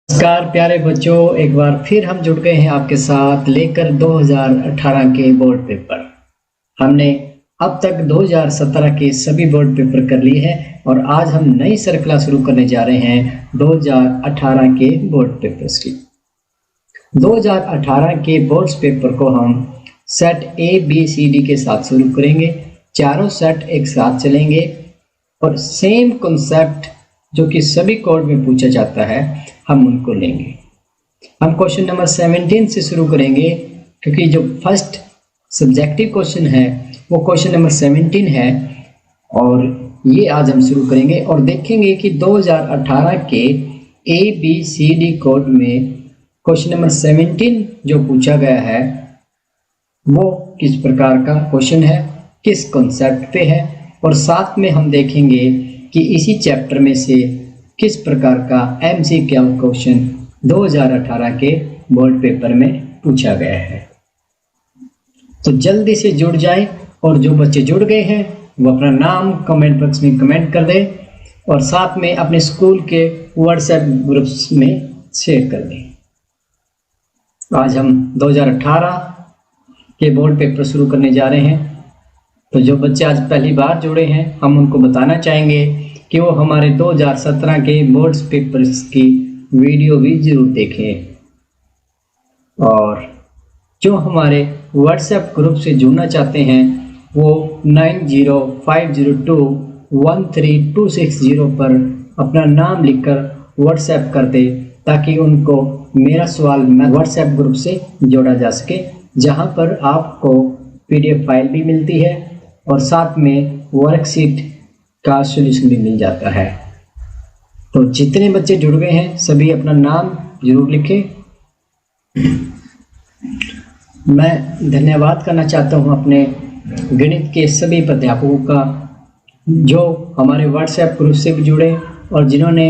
नमस्कार प्यारे बच्चों, एक बार फिर हम जुड़ गए हैं आपके साथ लेकर 2018 के बोर्ड पेपर। हमने अब तक 2017 के सभी बोर्ड पेपर कर लिए हैं और आज हम नई श्रृंखला शुरू करने जा रहे हैं 2018 के बोर्ड पेपर्स की। 2018 के बोर्ड पेपर को हम set A B C D के साथ शुरू करेंगे। चारों सेट एक साथ चलेंगे और सेम कॉन्सेप्ट जो कि सभी कोड में पूछा जाता है हम उनको लेंगे। हम क्वेश्चन नंबर 17 से शुरू करेंगे क्योंकि जो फर्स्ट सब्जेक्टिव क्वेश्चन है वो क्वेश्चन नंबर 17 है और ये आज हम शुरू करेंगे और देखेंगे कि 2018 के A B C D code में क्वेश्चन नंबर 17 जो पूछा गया है वो किस प्रकार का क्वेश्चन है, किस कॉन्सेप्ट पे है और साथ में हम देखेंगे कि इसी चैप्टर में से किस प्रकार का MCQ क्वेश्चन 2018 के बोर्ड पेपर में पूछा गया है। तो जल्दी से जुड़ जाएं और जो बच्चे जुड़ गए हैं वो अपना नाम कमेंट बॉक्स में कमेंट कर दें और साथ में अपने स्कूल के व्हाट्सएप ग्रुप्स में शेयर कर दें। आज हम 2018 के बोर्ड पेपर शुरू करने जा रहे हैं। तो जो बच्चे आज पहली बार जुड़े हैं हम उनको बताना चाहेंगे कि वो हमारे 2017 के बोर्ड्स पेपर्स की वीडियो भी जरूर देखें और जो हमारे व्हाट्सएप ग्रुप से जुड़ना चाहते हैं वो 9050213260 पर अपना नाम लिखकर व्हाट्सएप कर दे ताकि उनको मेरा सवाल व्हाट्सएप ग्रुप से जोड़ा जा सके, जहां पर आपको PDF फाइल भी मिलती है और साथ में वर्कशीट का सॉल्यूशन भी मिल जाता है। तो जितने बच्चे जुड़ गए हैं सभी अपना नाम जरूर लिखें। मैं धन्यवाद करना चाहता हूं अपने गणित के सभी अध्यापकों का जो हमारे व्हाट्सएप ग्रुप से भी जुड़े और जिन्होंने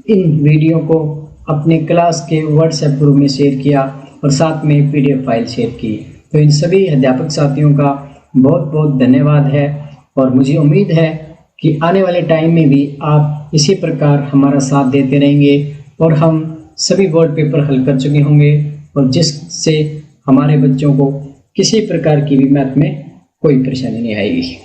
इन वीडियो को अपने क्लास के व्हाट्सएप ग्रुप में शेयर किया और साथ में PDF फाइल शेयर की। तो इन सभी अध्यापक साथियों का बहुत बहुत धन्यवाद है और मुझे उम्मीद है कि आने वाले टाइम में भी आप इसी प्रकार हमारा साथ देते रहेंगे और हम सभी बोर्ड पेपर हल कर चुके होंगे और जिससे हमारे बच्चों को किसी प्रकार की भी मैथ में कोई परेशानी नहीं आएगी।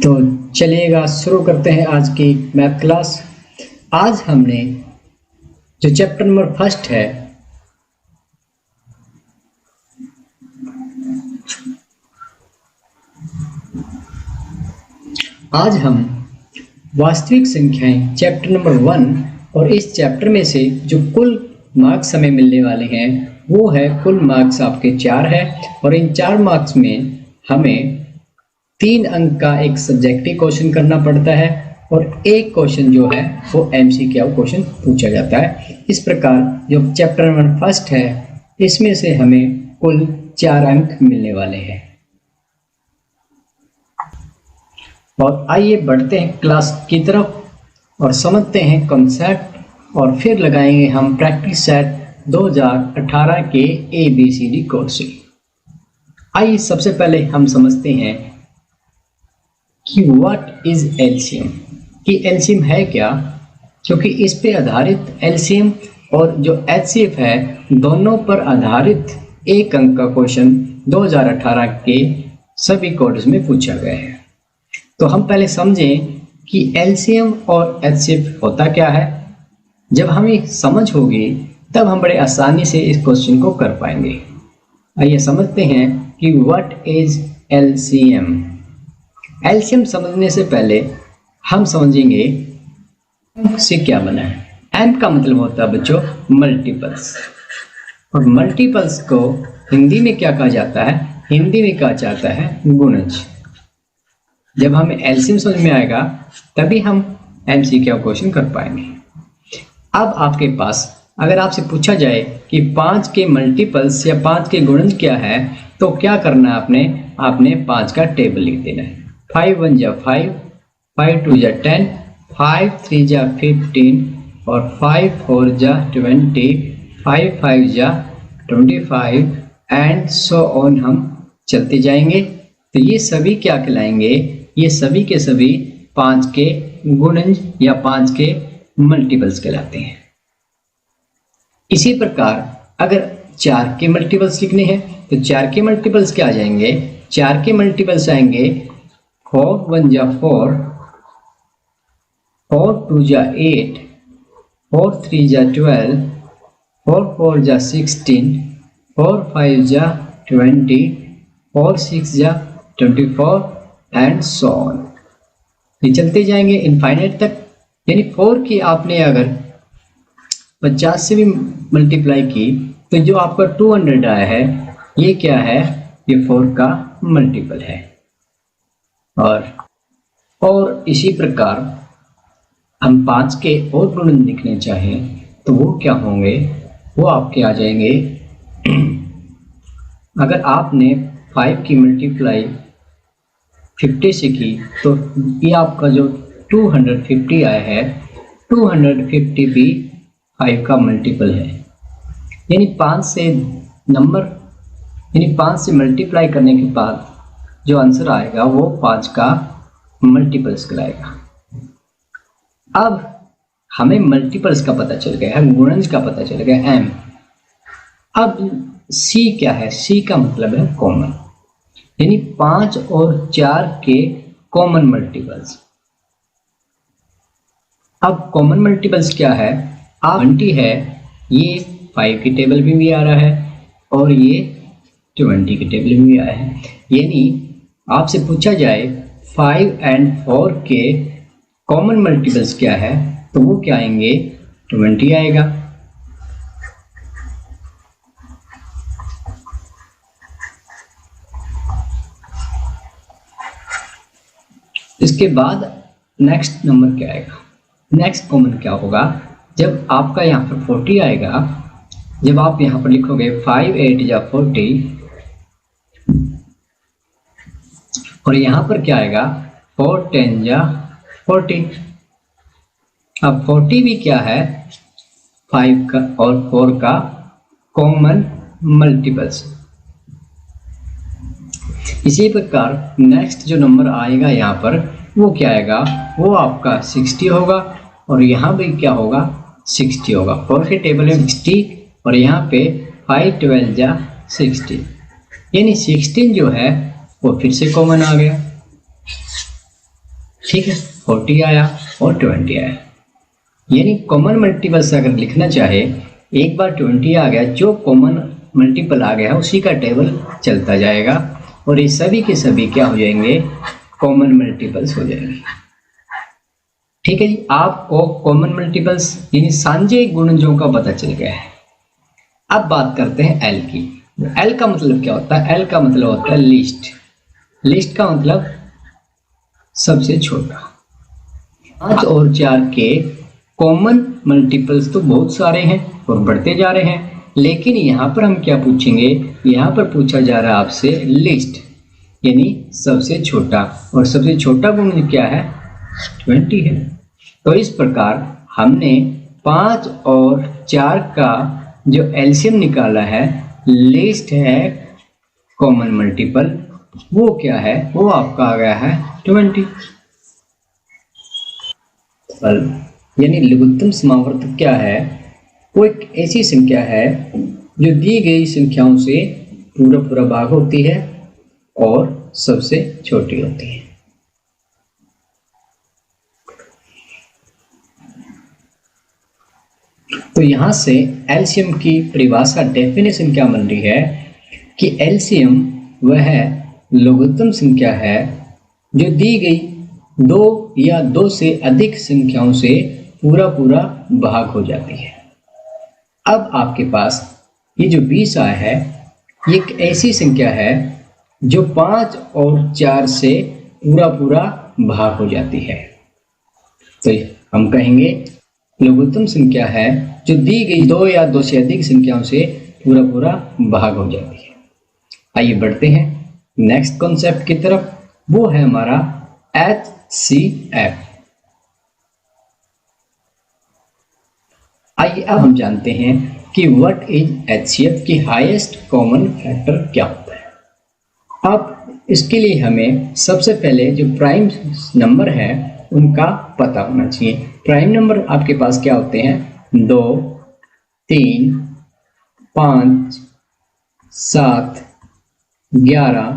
तो चलिएगा शुरू करते हैं आज की मैथ क्लास। आज हमने जो चैप्टर नंबर फर्स्ट है आज हम वास्तविक संख्याएं चैप्टर नंबर 1 और इस चैप्टर में से जो कुल मार्क्स हमें मिलने वाले हैं वो है कुल मार्क्स आपके 4 है और इन 4 मार्क्स में हमें 3 अंक का एक सब्जेक्टिव क्वेश्चन करना पड़ता है और एक क्वेश्चन जो है वो MCQ क्वेश्चन पूछा जाता है। इस प्रकार जो चैप्टर नंबर फर्स्ट है इसमें से हमें कुल 4 अंक मिलने वाले हैं। और आइए बढ़ते हैं क्लास की तरफ और समझते हैं कॉन्सेप्ट और फिर लगाएंगे हम प्रैक्टिस सेट 2018 के ABCD कोड से। आइए सबसे पहले हम समझते हैं कि व्हाट इज LCM, कि LCM है क्या, क्योंकि इस पे आधारित LCM और जो HCF है दोनों पर आधारित एक अंक का क्वेश्चन 2018 के सभी कोड्स में पूछा गया है। तो हम पहले समझें कि LCM और HCF होता क्या है। जब हमें समझ होगी तब हम बड़े आसानी से इस क्वेश्चन को कर पाएंगे। आइए समझते हैं कि व्हाट इज LCM। LCM समझने से पहले हम समझेंगे से क्या बना है। M का मतलब होता है बच्चों मल्टीपल्स और मल्टीपल्स को हिंदी में क्या कहा जाता है, हिंदी में कहा जाता है गुणज। जब हमें LCM समझ में आएगा तभी हम MCQ क्वेश्चन कर पाएंगे। अब आपके पास अगर आपसे पूछा जाए कि 5 के मल्टीपल्स या 5 के गुणज क्या है तो क्या करना है आपने 5 का टेबल लिख देना है। 5 1 जा 5, 5 2 जा 10, 5 3 जा 15 और 5 4 जा 20, 5 5 जा 25 एंड सो ऑन हम चलते जाएंगे तो ये सभी क्या कहलाएंगे, ये सभी के सभी 5 के गुणज या 5 के मल्टीपल्स कहलाते हैं। इसी प्रकार अगर 4 के मल्टीपल्स लिखने हैं तो 4 के मल्टीपल्स क्या आ जाएंगे, 4 के मल्टीपल्स आएंगे 4 1 जा 4, 4 2 जा 8, 4 3 जा 12, 4 4 जा 16, 4 5 जा 20, 4 6 जा 24 एंड सो ऑन। ये चलते जाएंगे इनफाइनाइट तक। यानी 4 की आपने अगर 50 से भी मल्टीप्लाई की तो जो आपका 200 आया है ये क्या है, ये 4 का मल्टीपल है। और इसी प्रकार हम 5 के और गुणन लिखने चाहें तो वो क्या होंगे, वो आपके आ जाएंगे। अगर आपने 5 की मल्टीप्लाई 50 से की तो ये आपका जो 250 आया है, 250 भी 5 का मल्टीपल है। यानी 5 से मल्टीप्लाई करने के बाद जो आंसर आएगा वो 5 का मल्टीपल्स कहलाएगा। अब हमें मल्टीपल्स का पता चल गया है, गुणज का पता चल गया m। अब c क्या है, c का मतलब है कॉमन, यानी 5 और 4 के कॉमन मल्टीपल्स। अब कॉमन मल्टीपल्स क्या है, 20 है, ये 5 की टेबल में भी आ रहा है और ये 20 की टेबल में भी आया है। यानी आपसे पूछा जाए 5 एंड 4 के कॉमन मल्टीपल्स क्या है तो वो क्या आएंगे, 20 आएगा। इसके बाद नेक्स्ट नंबर क्या आएगा, नेक्स्ट कॉमन क्या होगा, जब आपका यहाँ पर 40 आएगा, जब आप यहाँ पर लिखोगे 5 8 जा 40 और यहाँ पर क्या आएगा 4 10 जा 40। अब 40 भी क्या है, 5 का और 4 का कॉमन मल्टीपल्स। इसी प्रकार नेक्स्ट जो नंबर आएगा यहाँ पर वो क्या आएगा, वो आपका 60 होगा और यहाँ भी क्या होगा 60 होगा। 4 के टेबल में 60 और यहाँ पे 5 12 जा 60, यानी 16 जो है वो फिर से कॉमन आ गया। ठीक है, 40 आया और 20 आया। यानी कॉमन मल्टीपल्स अगर लिखना चाहे, एक बार 20 आ गया, जो कॉमन मल्टीपल आ गया उसी का टेबल चलता जाएगा और ये सभी के सभी क्या हो जाएंगे, कॉमन मल्टीपल्स हो जाएंगे। ठीक है जी, आपको कॉमन मल्टीपल्स यानी साझे गुणजों का पता चल गया है। अब बात करते हैं एल की। एल का मतलब क्या होता है, एल का मतलब होता है लिस्ट। लिस्ट का मतलब सबसे छोटा। 5 और 4 के कॉमन मल्टीपल्स तो बहुत सारे हैं और बढ़ते जा रहे हैं, लेकिन यहाँ पर हम क्या पूछेंगे, यहाँ पर पूछा जा रहा है आपसे लिस्ट यानी सबसे छोटा, और सबसे छोटा गुण क्या है 20 है। तो इस प्रकार हमने 5 और 4 का जो एलसीएम निकाला है, लिस्ट है कॉमन मल्टीपल, वो क्या है, वो आपका आ गया है 20। यानी लघुत्तम समावर्तक क्या है, वो एक ऐसी संख्या है जो दी गई संख्याओं से पूरा पूरा भाग होती है और सबसे छोटी होती है। तो यहां से एलसीएम की परिभाषा डेफिनेशन क्या बन रही है कि एलसीएम वह लघुत्तम संख्या है जो दी गई 2 या 2 से अधिक संख्याओं से पूरा पूरा भाग हो जाती है। अब आपके पास ये जो 20 आया है, ये एक ऐसी संख्या है जो 5 और 4 से पूरा पूरा भाग हो जाती है। तो हम कहेंगे लघुत्तम संख्या है जो दी गई 2 या 2 से अधिक संख्याओं से पूरा पूरा भाग हो जाती है। आइए बढ़ते हैं नेक्स्ट कॉन्सेप्ट की तरफ, वो है हमारा HCF। आइए अब हम जानते हैं कि व्हाट इज HCF की हाईएस्ट कॉमन फैक्टर क्या होता है। अब इसके लिए हमें सबसे पहले जो प्राइम नंबर है उनका पता होना चाहिए। प्राइम नंबर आपके पास क्या होते हैं? 2, 3, 5, 7, 11,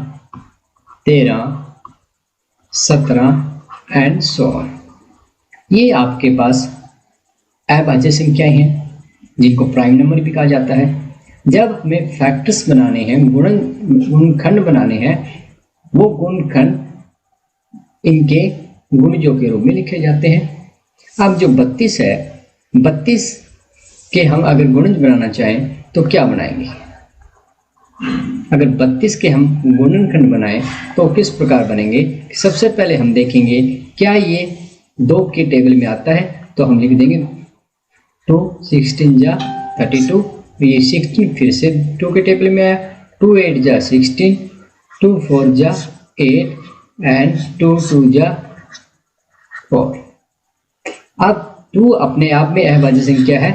13, 17 एंड सो ऑन। ये आपके पास अभाज्य संख्याएं हैं जिनको प्राइम नंबर भी कहा जाता है। जब हमें फैक्टर्स बनाने हैं, गुणनखंड बनाने हैं, वो गुणनखंड इनके गुणजों के रूप में लिखे जाते हैं। अब जो 32 है, 32 के हम अगर गुणज बनाना चाहें तो क्या बनाएंगे? अगर 32 के हम गुणनखंड बनाएं तो किस प्रकार बनेंगे? सबसे पहले हम देखेंगे क्या ये 2 के टेबल में आता है, तो हम लिख देंगे 2 16 जा 32, ये 16 फिर से 2 के टेबल में आया, 2 8 जा 16, 2 4 जा 8 एंड 2 2 जा 4। अब 2 अपने आप में अभाज्य संख्या है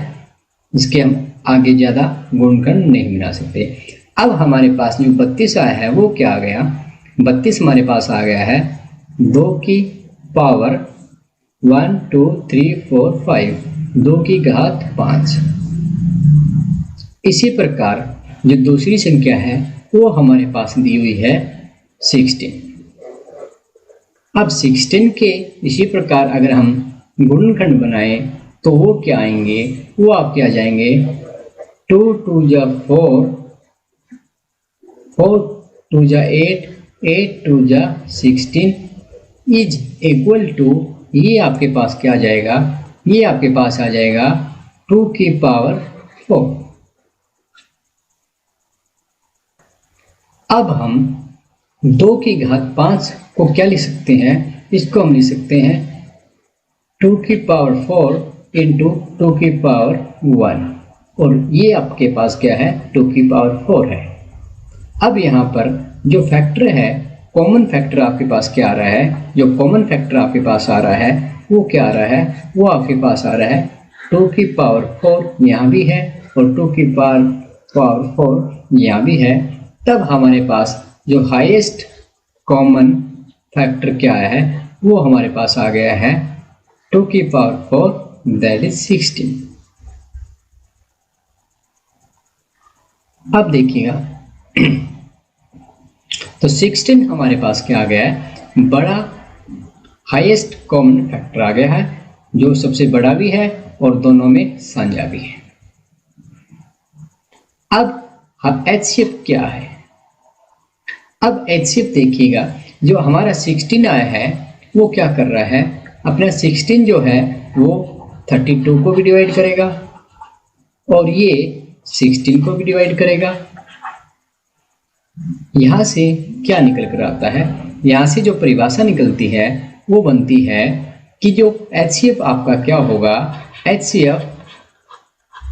जिसके हम आगे ज़्यादा गुणनखंड नहीं बना सकते। अब हमारे पास जो 32 आया है वो क्या आ गया? 32 हमारे पास आ गया है 2 की पावर 1 2 3 4 5, 2 की घात 5। इसी प्रकार जो दूसरी संख्या है वो हमारे पास दी हुई है 16। अब 16 के इसी प्रकार अगर हम गुणनखंड बनाएं तो वो क्या आएंगे? वो आपके आ जाएंगे 2 2 जा 4, 4 2 जा 8, 8 2 जा 16 इज इक्वल टू, ये आपके पास क्या आ जाएगा? ये आपके पास आ जाएगा 2 की पावर 4। अब हम 2 की घात 5 को क्या लिख सकते हैं? इसको हम लिख सकते हैं 2 की पावर 4 इंटू 2 की पावर 1, और ये आपके पास क्या है? 2 की पावर 4 है। अब यहाँ पर जो फैक्टर है, कॉमन फैक्टर आपके पास क्या आ रहा है? जो कॉमन फैक्टर आपके पास आ रहा है वो क्या आ रहा है? वो आपके पास आ रहा है 2 की पावर 4 यहाँ भी है और 2 की पावर 4 यहाँ भी है। तब हमारे पास जो हाईएस्ट कॉमन फैक्टर क्या है वो हमारे पास आ गया है 2 की पावर 4 दैट इज 16। अब देखिएगा तो 16 हमारे पास क्या आ गया है? बड़ा हाईएस्ट कॉमन फैक्टर आ गया है जो सबसे बड़ा भी है और दोनों में साझा भी है। अब एचसीएफ क्या है? अब एचसीएफ देखिएगा, जो हमारा 16 आया है वो क्या कर रहा है? अपना 16 जो है वो 32 को भी डिवाइड करेगा और ये 16 को भी डिवाइड करेगा। यहाँ से क्या निकल कर आता है? यहाँ से जो परिभाषा निकलती है वो बनती है कि जो एचसीएफ आपका क्या होगा? एचसीएफ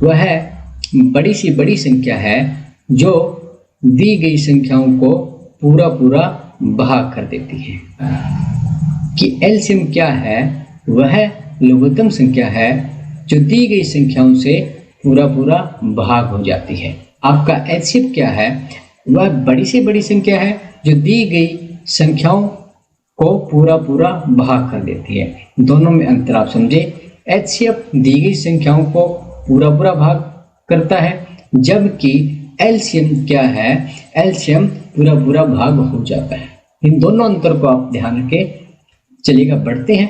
वह बड़ी सी बड़ी संख्या है जो दी गई संख्याओं को पूरा पूरा भाग कर देती है। कि एलसीएम क्या है? वह लघुत्तम संख्या है जो दी गई संख्याओं से पूरा पूरा भाग हो जाती है। आपका एचसीएफ क्या है? वह बड़ी से बड़ी संख्या है जो दी गई संख्याओं को पूरा पूरा भाग कर देती है। दोनों में अंतर आप समझे। एचसीएफ दी गई संख्याओं को पूरा पूरा भाग करता है, जबकि एलसीएम क्या है? एलसीएम पूरा पूरा भाग हो जाता है। इन दोनों अंतर को आप ध्यान रखें। चलिएगा बढ़ते हैं।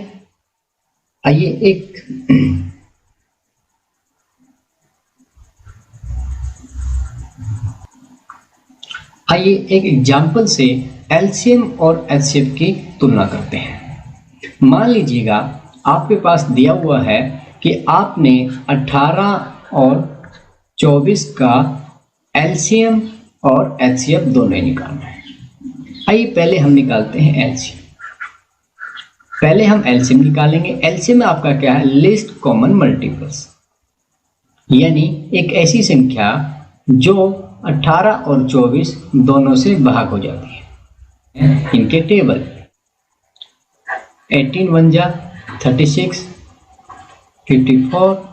आइए एक एग्जाम्पल से एलसीएम और एचसीएफ की तुलना करते हैं। मान लीजिएगा आपके पास दिया हुआ है कि आपने 18 और 24 का एलसीएम और एचसीएफ दोनों निकालना है। आइए पहले हम निकालते हैं एलसीएम। पहले हम एलसीएम निकालेंगे। एलसीएम में आपका क्या है? लिस्ट कॉमन मल्टीपल्स, यानी एक ऐसी संख्या जो 18 और 24 दोनों से भाग हो जाती है। इनके टेबल 18 1 जा 36, 54, 46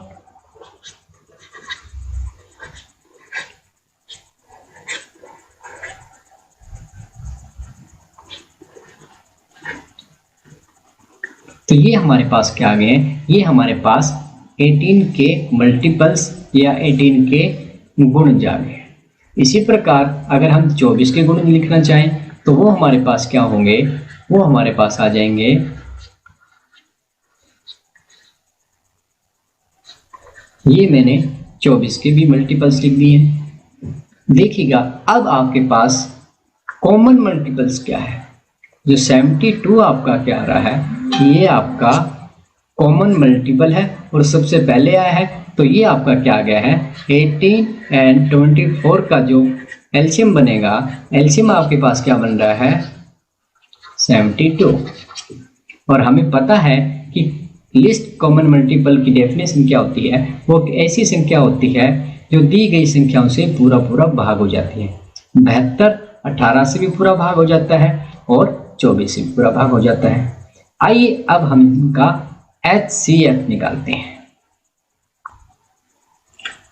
तो ये हमारे पास क्या आ गए हैं, ये हमारे पास 18 के मल्टीपल्स या 18 के गुण आ गए। इसी प्रकार अगर हम 24 के गुण लिखना चाहें तो वो हमारे पास क्या होंगे, वो हमारे पास आ जाएंगे, ये मैंने 24 के भी मल्टीपल्स लिख दिए हैं। देखिएगा अब आपके पास कॉमन मल्टीपल्स क्या है, जो 72 आपका क्या आ रहा है, ये आपका कॉमन मल्टीपल है और सबसे पहले आया है, तो ये आपका क्या आ गया है 18 एंड 24 का जो एलसीएम बनेगा, एलसीएम आपके पास क्या बन रहा है 72। और हमें पता है कि लिस्ट कॉमन मल्टीपल की डेफिनेशन क्या होती है, वो ऐसी संख्या होती है जो दी गई संख्याओं से पूरा पूरा भाग हो जाती है। 72 18 से भी पूरा भाग हो जाता है और 24 से भी पूरा भाग हो जाता है। आइए अब हम इनका HCF निकालते हैं।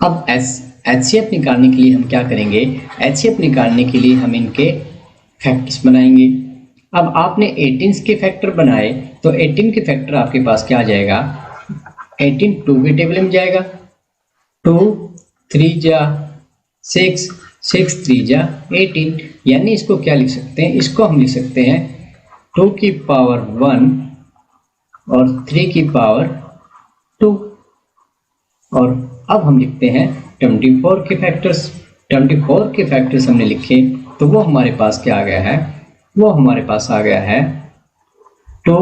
अब HCF निकालने के लिए हम क्या करेंगे, HCF निकालने के लिए हम इनके फैक्टर्स बनाएंगे। अब आपने 18 के फैक्टर बनाए तो 18 के फैक्टर आपके पास क्या आ जाएगा, 18 2 के टेबल में जाएगा, 2 3 जा 6, 6 3 जा 18, यानी इसको क्या लिख सकते हैं, इसको हम लिख सकते हैं 2 की पावर 1 और 3 की पावर 2। और अब हम लिखते हैं 24 के फैक्टर्स। 24 के फैक्टर्स हमने लिखे तो वो हमारे पास क्या आ गया है, वो हमारे पास आ गया है 2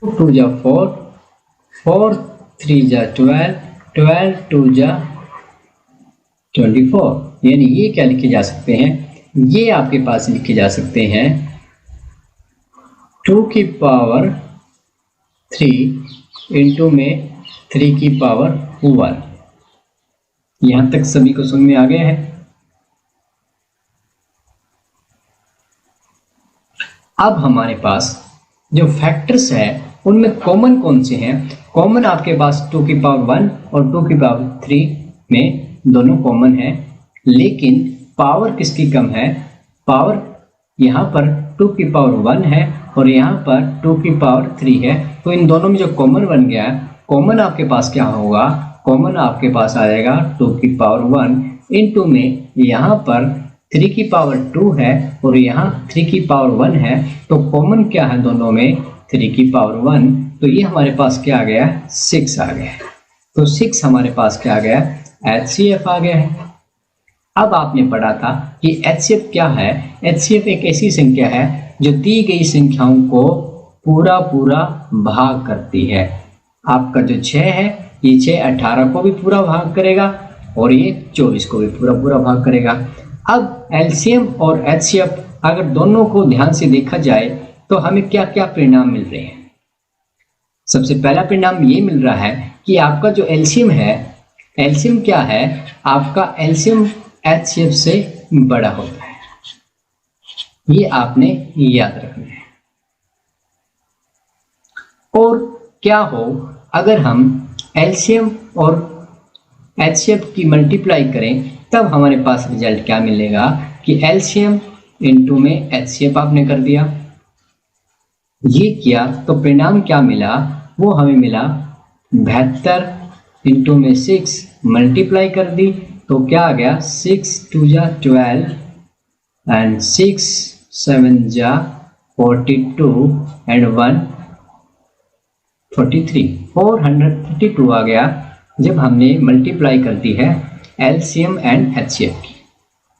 2 जा 4, 4 3 जा 12, 12 2 जा 24, यानी ये क्या लिखे जा सकते हैं, ये आपके पास लिखे जा सकते हैं 2 की पावर 3 इंटू में 3 की पावर 1। यहां तक सभी को समझ में आ गया है। अब हमारे पास जो फैक्टर्स है उनमें कॉमन कौन से हैं, कॉमन आपके पास 2 की पावर 1 और 2 की पावर 3 में दोनों कॉमन है, लेकिन पावर किसकी कम है, पावर यहाँ पर 2 की पावर 1 है और यहाँ पर 2 की पावर 3 है, तो इन दोनों में जो कॉमन बन गया है, कॉमन आपके पास क्या होगा, कॉमन आपके पास आ जाएगा 2 की पावर 1 इंटू में यहाँ पर 3 की पावर 2 है और यहाँ 3 की पावर 1 है, तो कॉमन क्या है दोनों में 3 की पावर 1, तो ये हमारे पास क्या आ गया 6 आ गया। तो 6 हमारे पास क्या आ गया, HCF आ गया है। अब आपने पढ़ा था कि HCF क्या है, HCF एक ऐसी संख्या है जो दी गई संख्याओं को पूरा पूरा भाग करती है। आपका जो 6 है, ये 6 18 को भी पूरा भाग करेगा और ये 24 को भी पूरा पूरा भाग करेगा। अब LCM और HCF अगर दोनों को ध्यान से देखा जाए तो हमें क्या क्या परिणाम मिल रहे हैं। सबसे पहला परिणाम ये मिल रहा है कि आपका जो LCM है, LCM क्या है, आपका LCM HCF से बड़ा होता है, ये आपने याद रखना है। और क्या हो अगर हम LCM और HCF की मल्टीप्लाई करें, तब हमारे पास रिजल्ट क्या मिलेगा कि LCM इंटू में HCF आपने कर दिया, ये किया तो परिणाम क्या मिला, वो हमें मिला 72 इंटू में 6 मल्टीप्लाई कर दी तो क्या आ गया 6 2 जा 12 एंड 6 7 जा 42 एंड 1 43 432 आ गया जब हमने मल्टीप्लाई कर दी है LCM एंड HCF की।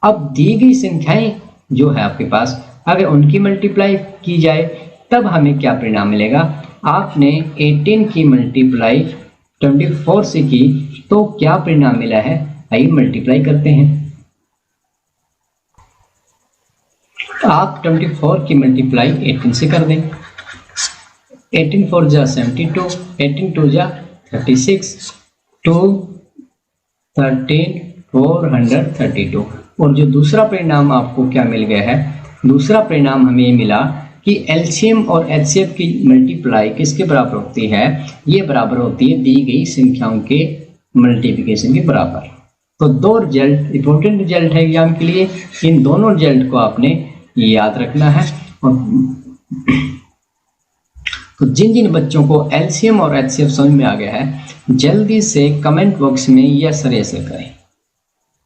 अब दी गई संख्याएं जो है आपके पास, अगर उनकी मल्टीप्लाई की जाए तब हमें क्या परिणाम मिलेगा। आपने 18 की मल्टीप्लाई 24 से की तो क्या परिणाम मिला है, आइए मल्टीप्लाई करते हैं। आप 24 की मल्टीप्लाई 18 से कर दें, 18 4 जा 72, 18 2 जा 36, 2 13 432। और जो दूसरा परिणाम आपको क्या मिल गया है, दूसरा परिणाम हमें ये मिला कि LCM और HCF की मल्टीप्लाई किसके बराबर होती है, ये बराबर होती है दी गई संख्याओं के मल्टीप्लिकेशन के बराबर। तो दो रिजल्ट इंपॉर्टेंट रिजल्ट है एग्जाम के लिए, इन दोनों रिजल्ट को आपने याद रखना है। तो जिन जिन बच्चों को एलसीएम और एचसीएफ समझ में आ गया है जल्दी से कमेंट बॉक्स में यस और यस करें।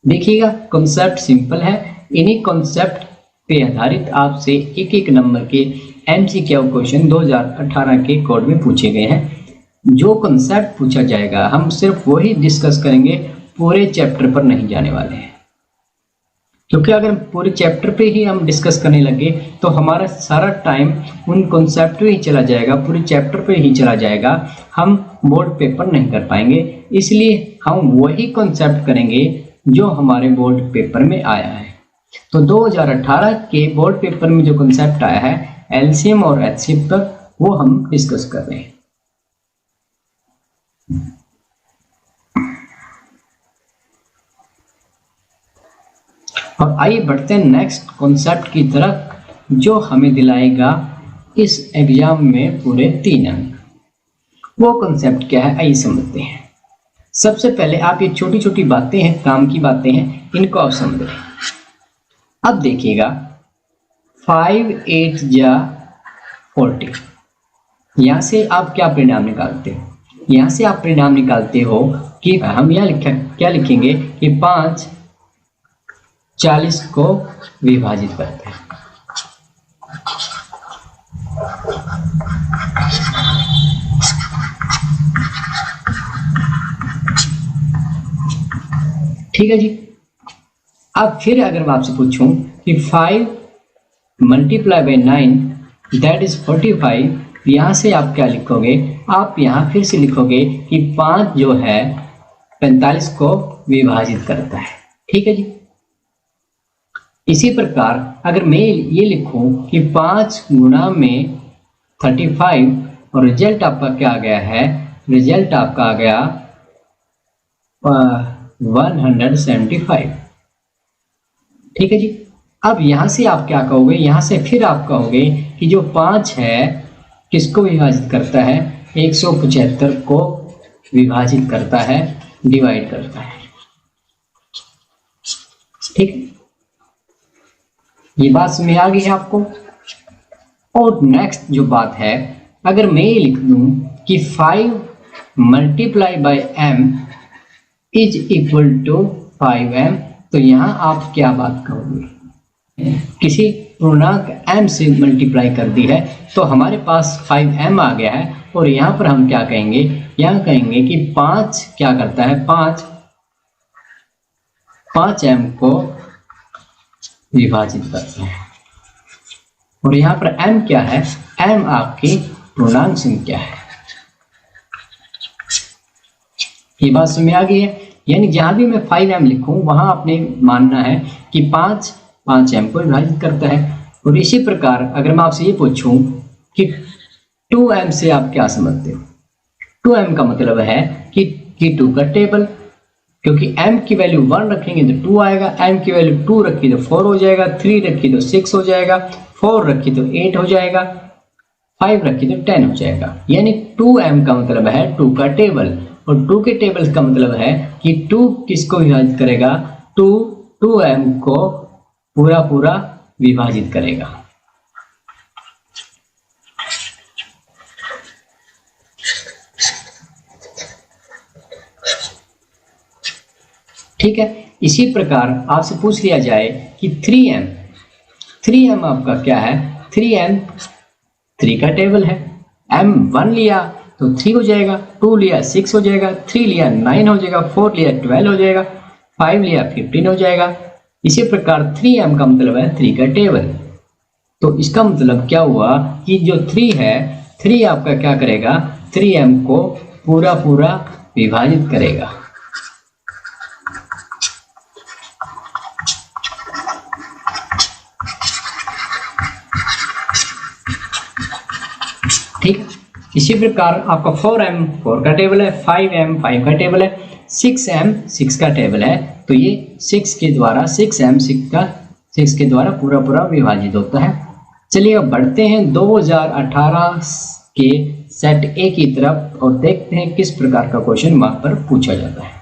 देखिएगा कॉन्सेप्ट सिंपल है, इन्हीं कॉन्सेप्ट पे आधारित आपसे एक एक नंबर के एमसीक्यू क्वेश्चन 2018 के कोड में पूछे गए हैं। जो कॉन्सेप्ट पूछा जाएगा हम सिर्फ वही डिस्कस करेंगे, पूरे चैप्टर पर नहीं जाने वाले हैं, क्योंकि अगर पूरे चैप्टर पे ही हम डिस्कस करने लगे तो हमारा सारा टाइम उन कॉन्सेप्ट पे ही चला जाएगा, पूरे चैप्टर पे ही चला जाएगा, हम बोर्ड पेपर नहीं कर पाएंगे। इसलिए हम वही कॉन्सेप्ट करेंगे जो हमारे बोर्ड पेपर में आया है। तो 2018 के बोर्ड पेपर में जो कॉन्सेप्ट आया है एलसीएम और एचसीएफ पर, वो हम डिस्कस कर रहे हैं। और आइए बढ़ते हैं नेक्स्ट कॉन्सेप्ट की तरफ जो हमें दिलाएगा इस एग्जाम में पूरे 3 अंक। वो कॉन्सेप्ट क्या है आइए समझते हैं। सबसे पहले आप ये छोटी छोटी बातें हैं, काम की बातें हैं, इनको आप समझ लें। अब देखिएगा 5 8 जा 40, यहाँ से आप क्या परिणाम निकालते हो? यहाँ से आप परिणाम निकालते हो कि हम यहाँ क्या लिखेंगे कि 5 40 को विभाजित करते हैं। ठीक है जी। अब फिर अगर मैं आपसे पूछूं कि 5 मल्टीप्लाई बाई 9 दैट इज 45, यहां से आप क्या लिखोगे? आप यहां फिर से लिखोगे कि 5 जो है 45 को विभाजित करता है। ठीक है जी। इसी प्रकार अगर मैं ये लिखूं कि 5 गुणा में 35 और रिजल्ट आपका क्या आ गया है? रिजल्ट आपका आ गया 175। ठीक है जी। अब यहां से आप क्या कहोगे? यहां से फिर आप कहोगे कि जो 5 है किसको विभाजित करता है? 175 को विभाजित करता है, डिवाइड करता है। ठीक है, ये बात समझ आ गई है आपको। और नेक्स्ट जो बात है, अगर मैं ये लिख दूं कि 5 multiply by m is equal to 5m, तो यहां आप क्या बात कहोगे? किसी पूर्णांक m से मल्टीप्लाई कर दी है तो हमारे पास 5m आ गया है, और यहां पर हम क्या कहेंगे? यहां कहेंगे कि 5 क्या करता है? 5m को विभाजित करते हैं। और यहां पर m क्या है? m आपकी पूर्णांक संख्या है। ये बात समझ आ गई है? यानी जहां भी मैं 5m लिखूं वहां आपने मानना है कि 5m को विभाजित करता है। और इसी प्रकार अगर मैं आपसे ये पूछूं कि 2m से आप क्या समझते हो? 2m का मतलब है कि 2 का टेबल, क्योंकि m की वैल्यू 1 रखेंगे तो 2 आएगा, m की वैल्यू 2 रखी तो 4 हो जाएगा, 3 रखी तो 6 हो जाएगा, 4 रखी तो 8 हो जाएगा, 5 रखी तो 10 हो जाएगा। यानी 2m का मतलब है 2 का टेबल, और 2 के टेबल का मतलब है कि 2 किसको विभाजित करेगा? 2m को पूरा विभाजित करेगा। ठीक है। इसी प्रकार आपसे पूछ लिया जाए कि 3m आपका क्या है? 3m 3 का टेबल है। m 1 लिया तो 3 हो जाएगा, 2 लिया 6 हो जाएगा, 3 लिया 9 हो जाएगा, 4 लिया 12 हो जाएगा, 5 लिया 15 हो जाएगा। इसी प्रकार 3m का मतलब है 3 का टेबल। तो इसका मतलब क्या हुआ कि जो 3 है, 3 आपका क्या करेगा? 3m को पूरा विभाजित करेगा। ठीक है। इसी प्रकार आपका 4m 4 का टेबल है, 5m 5 का टेबल है, 6m 6 का टेबल है। तो ये 6 के द्वारा 6m 6 के द्वारा पूरा विभाजित होता है। चलिए अब बढ़ते हैं 2018 के सेट ए की तरफ और देखते हैं किस प्रकार का क्वेश्चन वहां पर पूछा जाता है।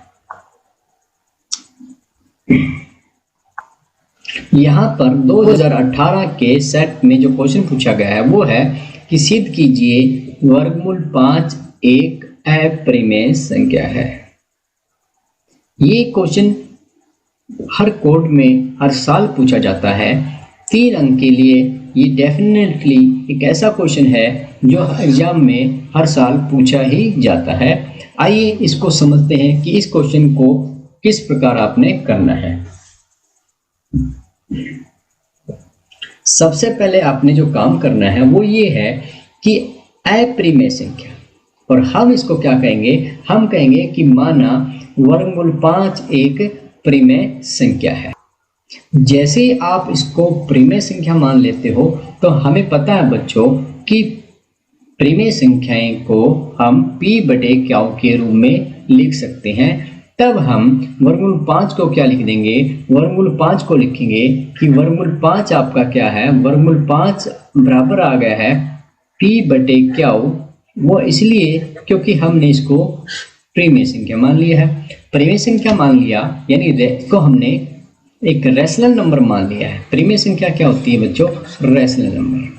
यहाँ पर 2018 के सेट में जो क्वेश्चन पूछा गया है वो है कि सिद्ध कीजिए वर्गमूल 5 एक अपरिमेय संख्या है। ये क्वेश्चन हर कोड में हर साल पूछा जाता है। 3 अंक के लिए ये डेफिनेटली एक ऐसा क्वेश्चन है जो एग्जाम में हर साल पूछा ही जाता है। आइए इसको समझते हैं कि इस क्वेश्चन को किस प्रकार आपने करना है। सबसे पहले आपने जो काम करना है वो ये है कि अपरिमेय संख्या, और हम इसको क्या कहेंगे, हम कहेंगे कि माना वर्गमूल 5 एक परिमेय संख्या है। जैसे ही आप इसको परिमेय संख्या मान लेते हो तो हमें पता है बच्चों कि परिमेय संख्याएं को हम p बटे q के रूप में लिख सकते हैं। तब हम वर्गमूल 5 को क्या लिख देंगे, वर्गमूल 5 को लिखेंगे कि वर्गमूल 5 आपका क्या है, वर्गमूल 5 बराबर आ गया है p बटे q। वो इसलिए क्योंकि हमने इसको परिमेय संख्या मान लिया है। परिमेय संख्या मान लिया यानी इसको हमने एक रैशनल नंबर मान लिया है। परिमेय संख्या क्या होती है बच्चों, रैशनल नंबर।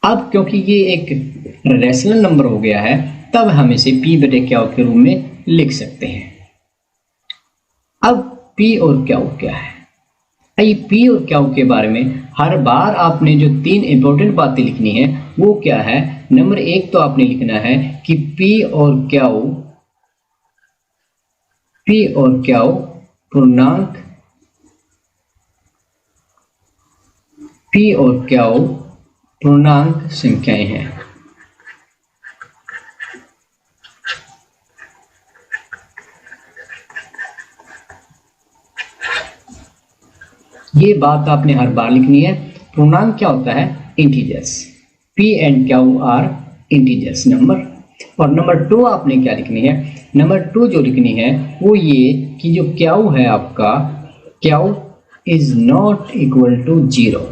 अब क्योंकि ये एक रैशनल नंबर हो गया है तब हम इसे p बटे q के रूप में लिख सकते हैं। अब p और q क्या है, आइए p और q के बारे में हर बार आपने जो 3 इंपॉर्टेंट बातें लिखनी है वो क्या है। नंबर 1 तो आपने लिखना है कि p और q पूर्णांक, p और q पूर्णांक संख्याएं हैं। ये बात आपने हर बार लिखनी है। पूर्णांक क्या होता है, integers. p and q are integers number. और नंबर 2 आपने क्या लिखनी है, नंबर 2 जो लिखनी है वो ये कि जो q है आपका, q is not equal to 0।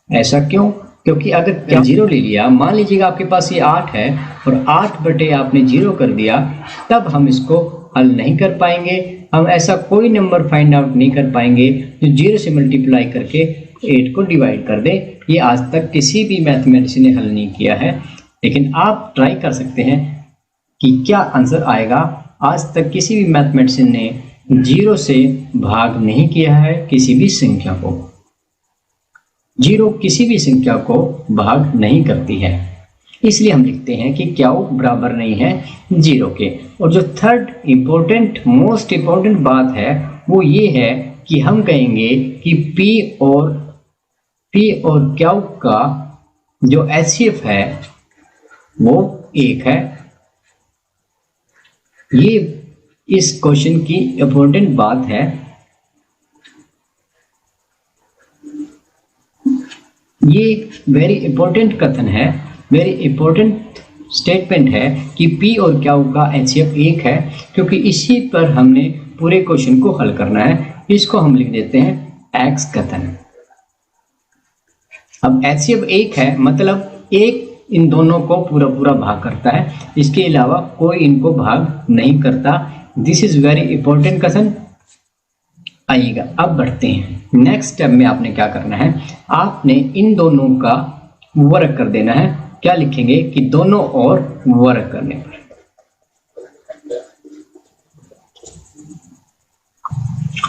ऐसा क्यों, क्योंकि अगर q 0 ले लिया, मान लीजिएगा आपके पास ये 8 है और 8 बटे आपने 0 कर दिया, तब हम इसको हल नहीं कर पाएंगे। हम ऐसा कोई नंबर फाइंड आउट नहीं कर पाएंगे जो 0 से मल्टीप्लाई करके 8 को डिवाइड कर दे। ये आज तक किसी भी मैथमेटिक्स ने हल नहीं किया है, लेकिन आप ट्राई कर सकते हैं कि क्या आंसर आएगा। आज तक किसी भी मैथमेटिशियन ने 0 से भाग नहीं किया है किसी भी संख्या को। 0 किसी भी संख्या को भाग नहीं करती है, इसलिए हम लिखते हैं कि q बराबर नहीं है 0 के। और जो थर्ड इम्पोर्टेंट मोस्ट इम्पोर्टेंट बात है वो ये है कि हम कहेंगे कि p और q का जो HCF है वो 1 है। ये इस क्वेश्चन की इम्पोर्टेंट बात है। ये वेरी इंपॉर्टेंट कथन है, वेरी इंपॉर्टेंट स्टेटमेंट है कि p और q का HCF 1 है, क्योंकि इसी पर हमने पूरे क्वेश्चन को हल करना है। इसको हम लिख देते हैं x कथन। अब HCF 1 है मतलब 1 इन दोनों को पूरा भाग करता है, इसके अलावा कोई इनको भाग नहीं करता। दिस इज वेरी इंपॉर्टेंट कथन। आइएगा अब बढ़ते हैं नेक्स्ट स्टेप में। आपने क्या करना है, आपने इन दोनों का वर्क कर देना है। क्या लिखेंगे कि दोनों और वर्क करने पर,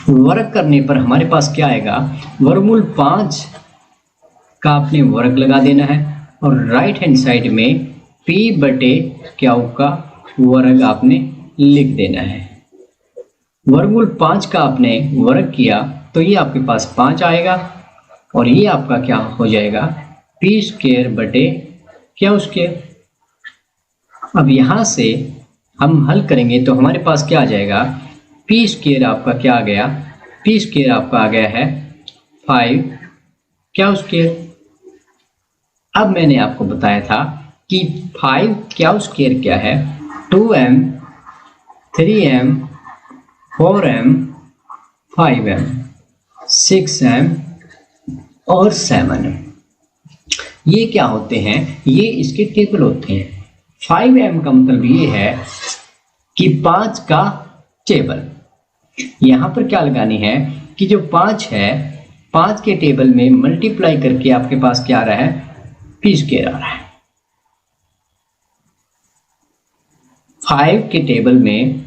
वर्क करने पर हमारे पास क्या आएगा, वर्गमूल 5 का आपने वर्ग लगा देना है और राइट हैंड साइड में p बटे q का वर्ग आपने लिख देना है। वर्गमूल 5 का आपने वर्ग किया तो ये आपके पास 5 आएगा और ये आपका क्या हो जाएगा, p स्क्वायर बटे q स्क्वायर। अब यहाँ से हम हल करेंगे तो हमारे पास क्या आ जाएगा, p स्क्वायर आपका क्या आ गया, p स्क्वायर आपका आ गया है 5 q स्क्वायर। अब मैंने आपको बताया था कि 5 q स्क्वायर क्या है, 2m 3m 4m 5m 6m और 7m। ये क्या होते हैं, ये इसके टेबल होते हैं। 5m का मतलब ये है कि 5 का टेबल। यहाँ पर क्या लगानी है, कि जो 5 है, 5 के टेबल में मल्टीप्लाई करके आपके पास क्या आ रहा है, पी स्क्वायर आ रहा है। 5 के टेबल में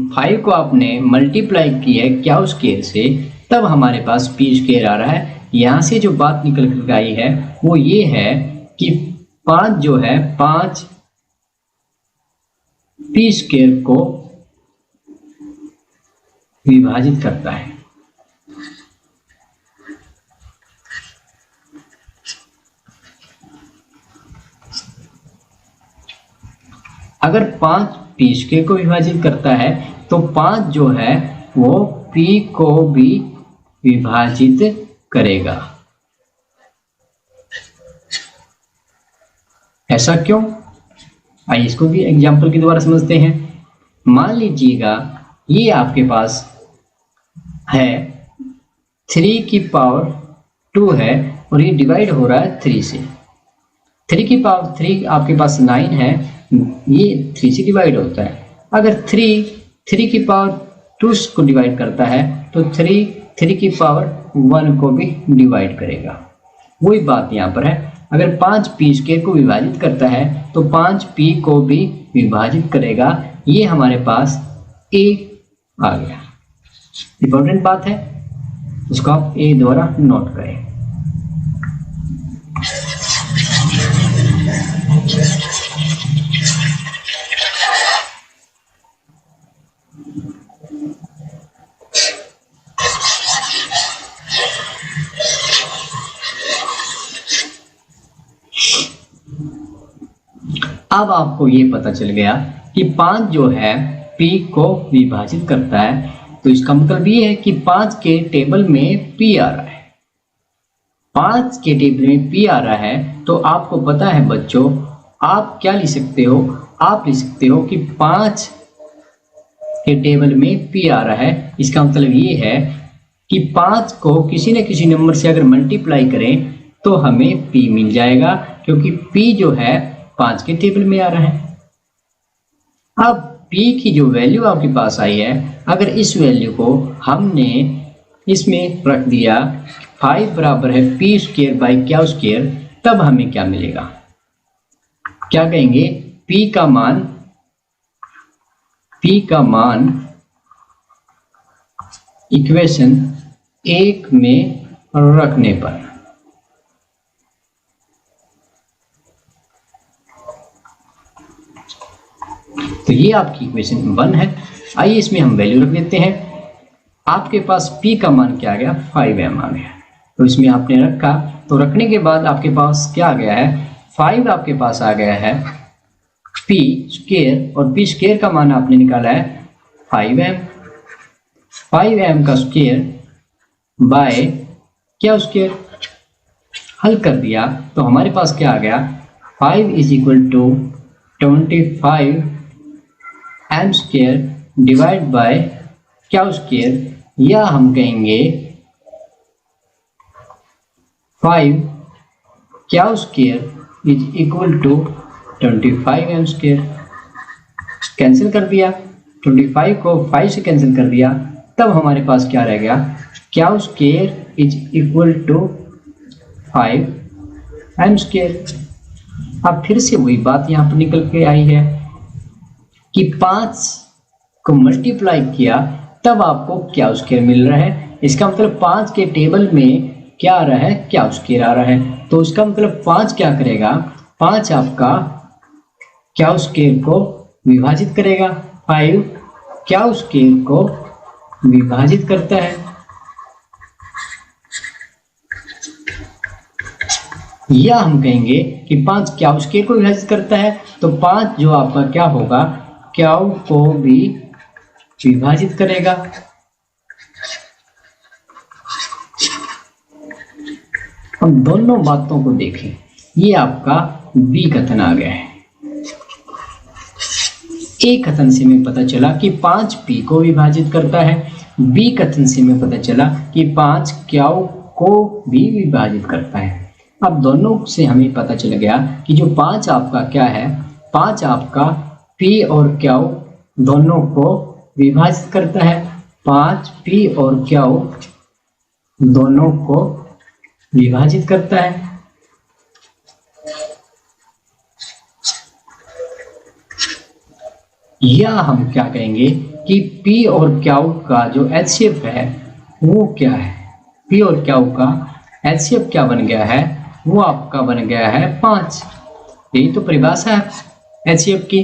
5 को आपने मल्टीप्लाई किया है क्या स्क्वायर से, तब हमारे पास पी स्क्वायर आ रहा है। यहाँ से जो बात निकल कर आई है वो ये है कि 5 जो है 5 पी स्क्वायर को विभाजित करता है। अगर 5 पी स्क्वायर को विभाजित करता है तो 5 जो है वो पी को भी विभाजित करेगा। ऐसा क्यों? आइए इसको भी एग्जाम्पल के द्वारा समझते हैं। मान लीजिएगा ये आपके पास है 3 की पावर 2 है और ये डिवाइड हो रहा है 3 से। 3 की पावर 3 आपके पास 9 है, ये 3 से डिवाइड होता है। अगर 3 की पावर 2 को डिवाइड करता है तो 3 की पावर 1 को भी डिवाइड करेगा। वही बात यहाँ पर है, अगर 5 पी स्क्वायर को विभाजित करता है तो 5 पी को भी विभाजित करेगा। ये हमारे पास ए आ गया। इंपॉर्टेंट बात है, इसको आप ए द्वारा नोट करें। अब आपको ये पता चल गया कि 5 जो है P को विभाजित करता है, तो इसका मतलब ये है कि 5 के टेबल में P आ रहा है। 5 के टेबल में P आ रहा है तो आपको पता है बच्चों, आप क्या लिख सकते हो, आप लिख सकते हो कि 5 के टेबल में P आ रहा है। इसका मतलब ये है कि 5 को किसी न किसी नंबर से अगर मल्टीप्लाई करें तो हमें P मिल जाएगा, क्योंकि P जो है 5 के टेबल में आ रहा है। अब P की जो वैल्यू आपके पास आई है, अगर इस वैल्यू को हमने इसमें रख दिया 5 बराबर है पी स्क्वायर बाई क्या स्क्वायर, तब हमें क्या मिलेगा, क्या कहेंगे, P का मान इक्वेशन 1 में रखने पर तो ये आपकी इक्वेशन 1 है। आइए इसमें हम वैल्यू रख देते हैं। आपके पास P का मान क्या आ गया, 5m आ गया। तो इसमें आपने रखा, तो रखने के बाद आपके पास क्या आ गया है, 5 आपके पास आ गया है P स्क्वायर, और P स्क्वायर का मान आपने निकाला है 5m का स्क्वायर बाय क्या स्क्वायर, हल कर दिया तो हमारे पास क्या आ गया, 5 is equal to 25 m square divide by क्या स्क्वायर, या हम कहेंगे 5 क्या square is equal to 25 m square. Cancel कर दिया, 25 को 5 से कैंसिल कर दिया, तब हमारे पास क्या रह गया, क्या square is equal to 5 m square. अब फिर से वही बात यहाँ पर निकल के आई है कि 5 को मल्टीप्लाई किया तब आपको क्या स्क्वायर मिल रहा है। इसका मतलब 5 के टेबल में क्या आ रहा है, क्या स्क्वायर आ रहा है। तो इसका मतलब 5 क्या करेगा, 5 आपका क्या स्क्वायर को विभाजित करेगा, 5 क्या स्क्वायर को विभाजित करता है। या हम कहेंगे कि 5 क्या स्क्वायर को विभाजित करता है, तो 5 जो आपका क्या होगा, क्या को भी विभाजित करेगा। हम दोनों बातों को देखें, ये आपका बी कथन आ गया है। ए कथन से हमें पता चला कि 5 पी को विभाजित करता है, बी कथन से हमें पता चला कि 5 क्या को भी विभाजित करता है। अब दोनों से हमें पता चल गया कि जो 5 आपका क्या है, 5 आपका P और Q दोनों को विभाजित करता है। 5 P और Q दोनों को विभाजित करता है। या हम क्या कहेंगे कि P और Q का जो HCF है वो क्या है, P और Q का HCF क्या बन गया है, वो आपका बन गया है 5। यही तो परिभाषा है HCF की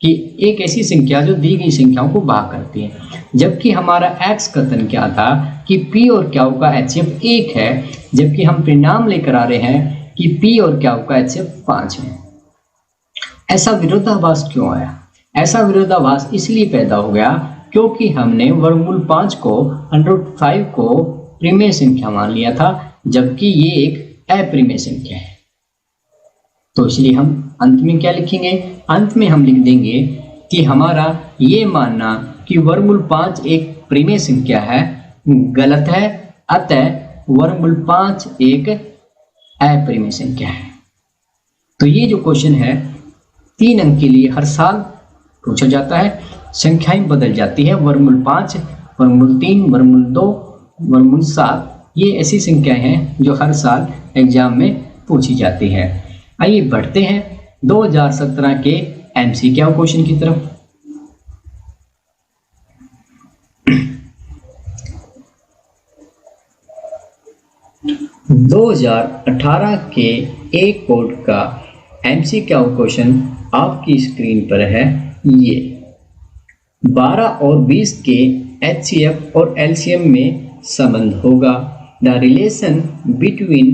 कि एक ऐसी संख्या जो दी गई संख्याओं को भाग करती है। जबकि हमारा X कथन क्या था कि P और Q का HCF 1 है, जबकि हम परिणाम लेकर आ रहे हैं कि P और Q का HCF 5 है। ऐसा विरोधाभास क्यों आया? ऐसा विरोधाभास इसलिए पैदा हो गया क्योंकि हमने वर्गमूल 5 को √5 को परिमेय संख्या मान लिया था, जबकि ये एक अपरिमेय संख्या है। तो इसलिए हम अंत में क्या लिखेंगे? अंत में हम लिख देंगे कि हमारा ये मानना कि वर्गमूल 5 एक परिमेय संख्या है गलत है, अतः वर्गमूल 5 एक अपरिमेय संख्या है। तो ये जो क्वेश्चन है 3 अंक के लिए हर साल पूछा जाता है। संख्याएं बदल जाती है, वर्गमूल 5, वर्गमूल 3, वर्गमूल 2, वर्गमूल 7, ये ऐसी संख्याएं हैं जो हर साल एग्जाम में पूछी जाती है। आइए बढ़ते हैं 2017 के MCQ क्वेश्चन की तरफ। (2018) के एक कोड का MCQ क्वेश्चन आपकी स्क्रीन पर है। ये 12 और 20 के HCF और LCM में संबंध होगा। The relation between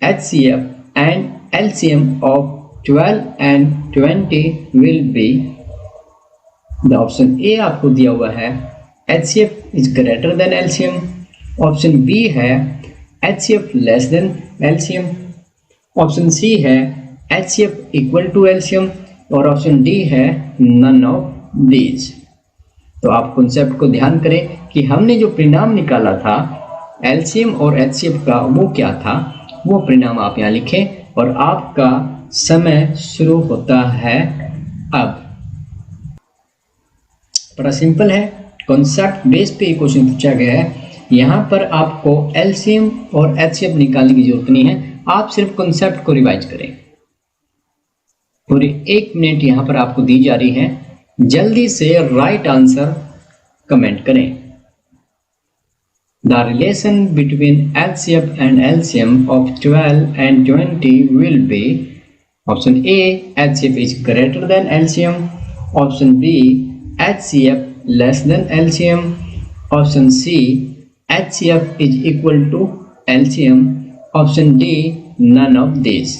HCF and LCM of 12 and 20 will be। The option A आपको दिया हुआ है HCF is greater than LCM, option B है HCF less than LCM, option C है HCF इक्वल टू LCM और ऑप्शन डी है none of these. तो आप कॉन्सेप्ट को ध्यान करें कि हमने जो परिणाम निकाला था LCM और HCF का वो क्या था, वो परिणाम आप यहाँ लिखें और आपका समय शुरू होता है अब। बड़ा सिंपल है, कॉन्सेप्ट बेस पे क्वेश्चन पूछा गया है। यहाँ पर आपको LCM और HCF निकालने की जरूरत नहीं है, आप सिर्फ कॉन्सेप्ट को रिवाइज करें। पूरी 1 मिनट यहाँ पर आपको दी जा रही है, जल्दी से राइट आंसर कमेंट करें। The relation between HCF and LCM of 12 and 20 will be। Option A HCF is greater than LCM, option B HCF less than LCM, option C HCF is equal to LCM, option D none of this.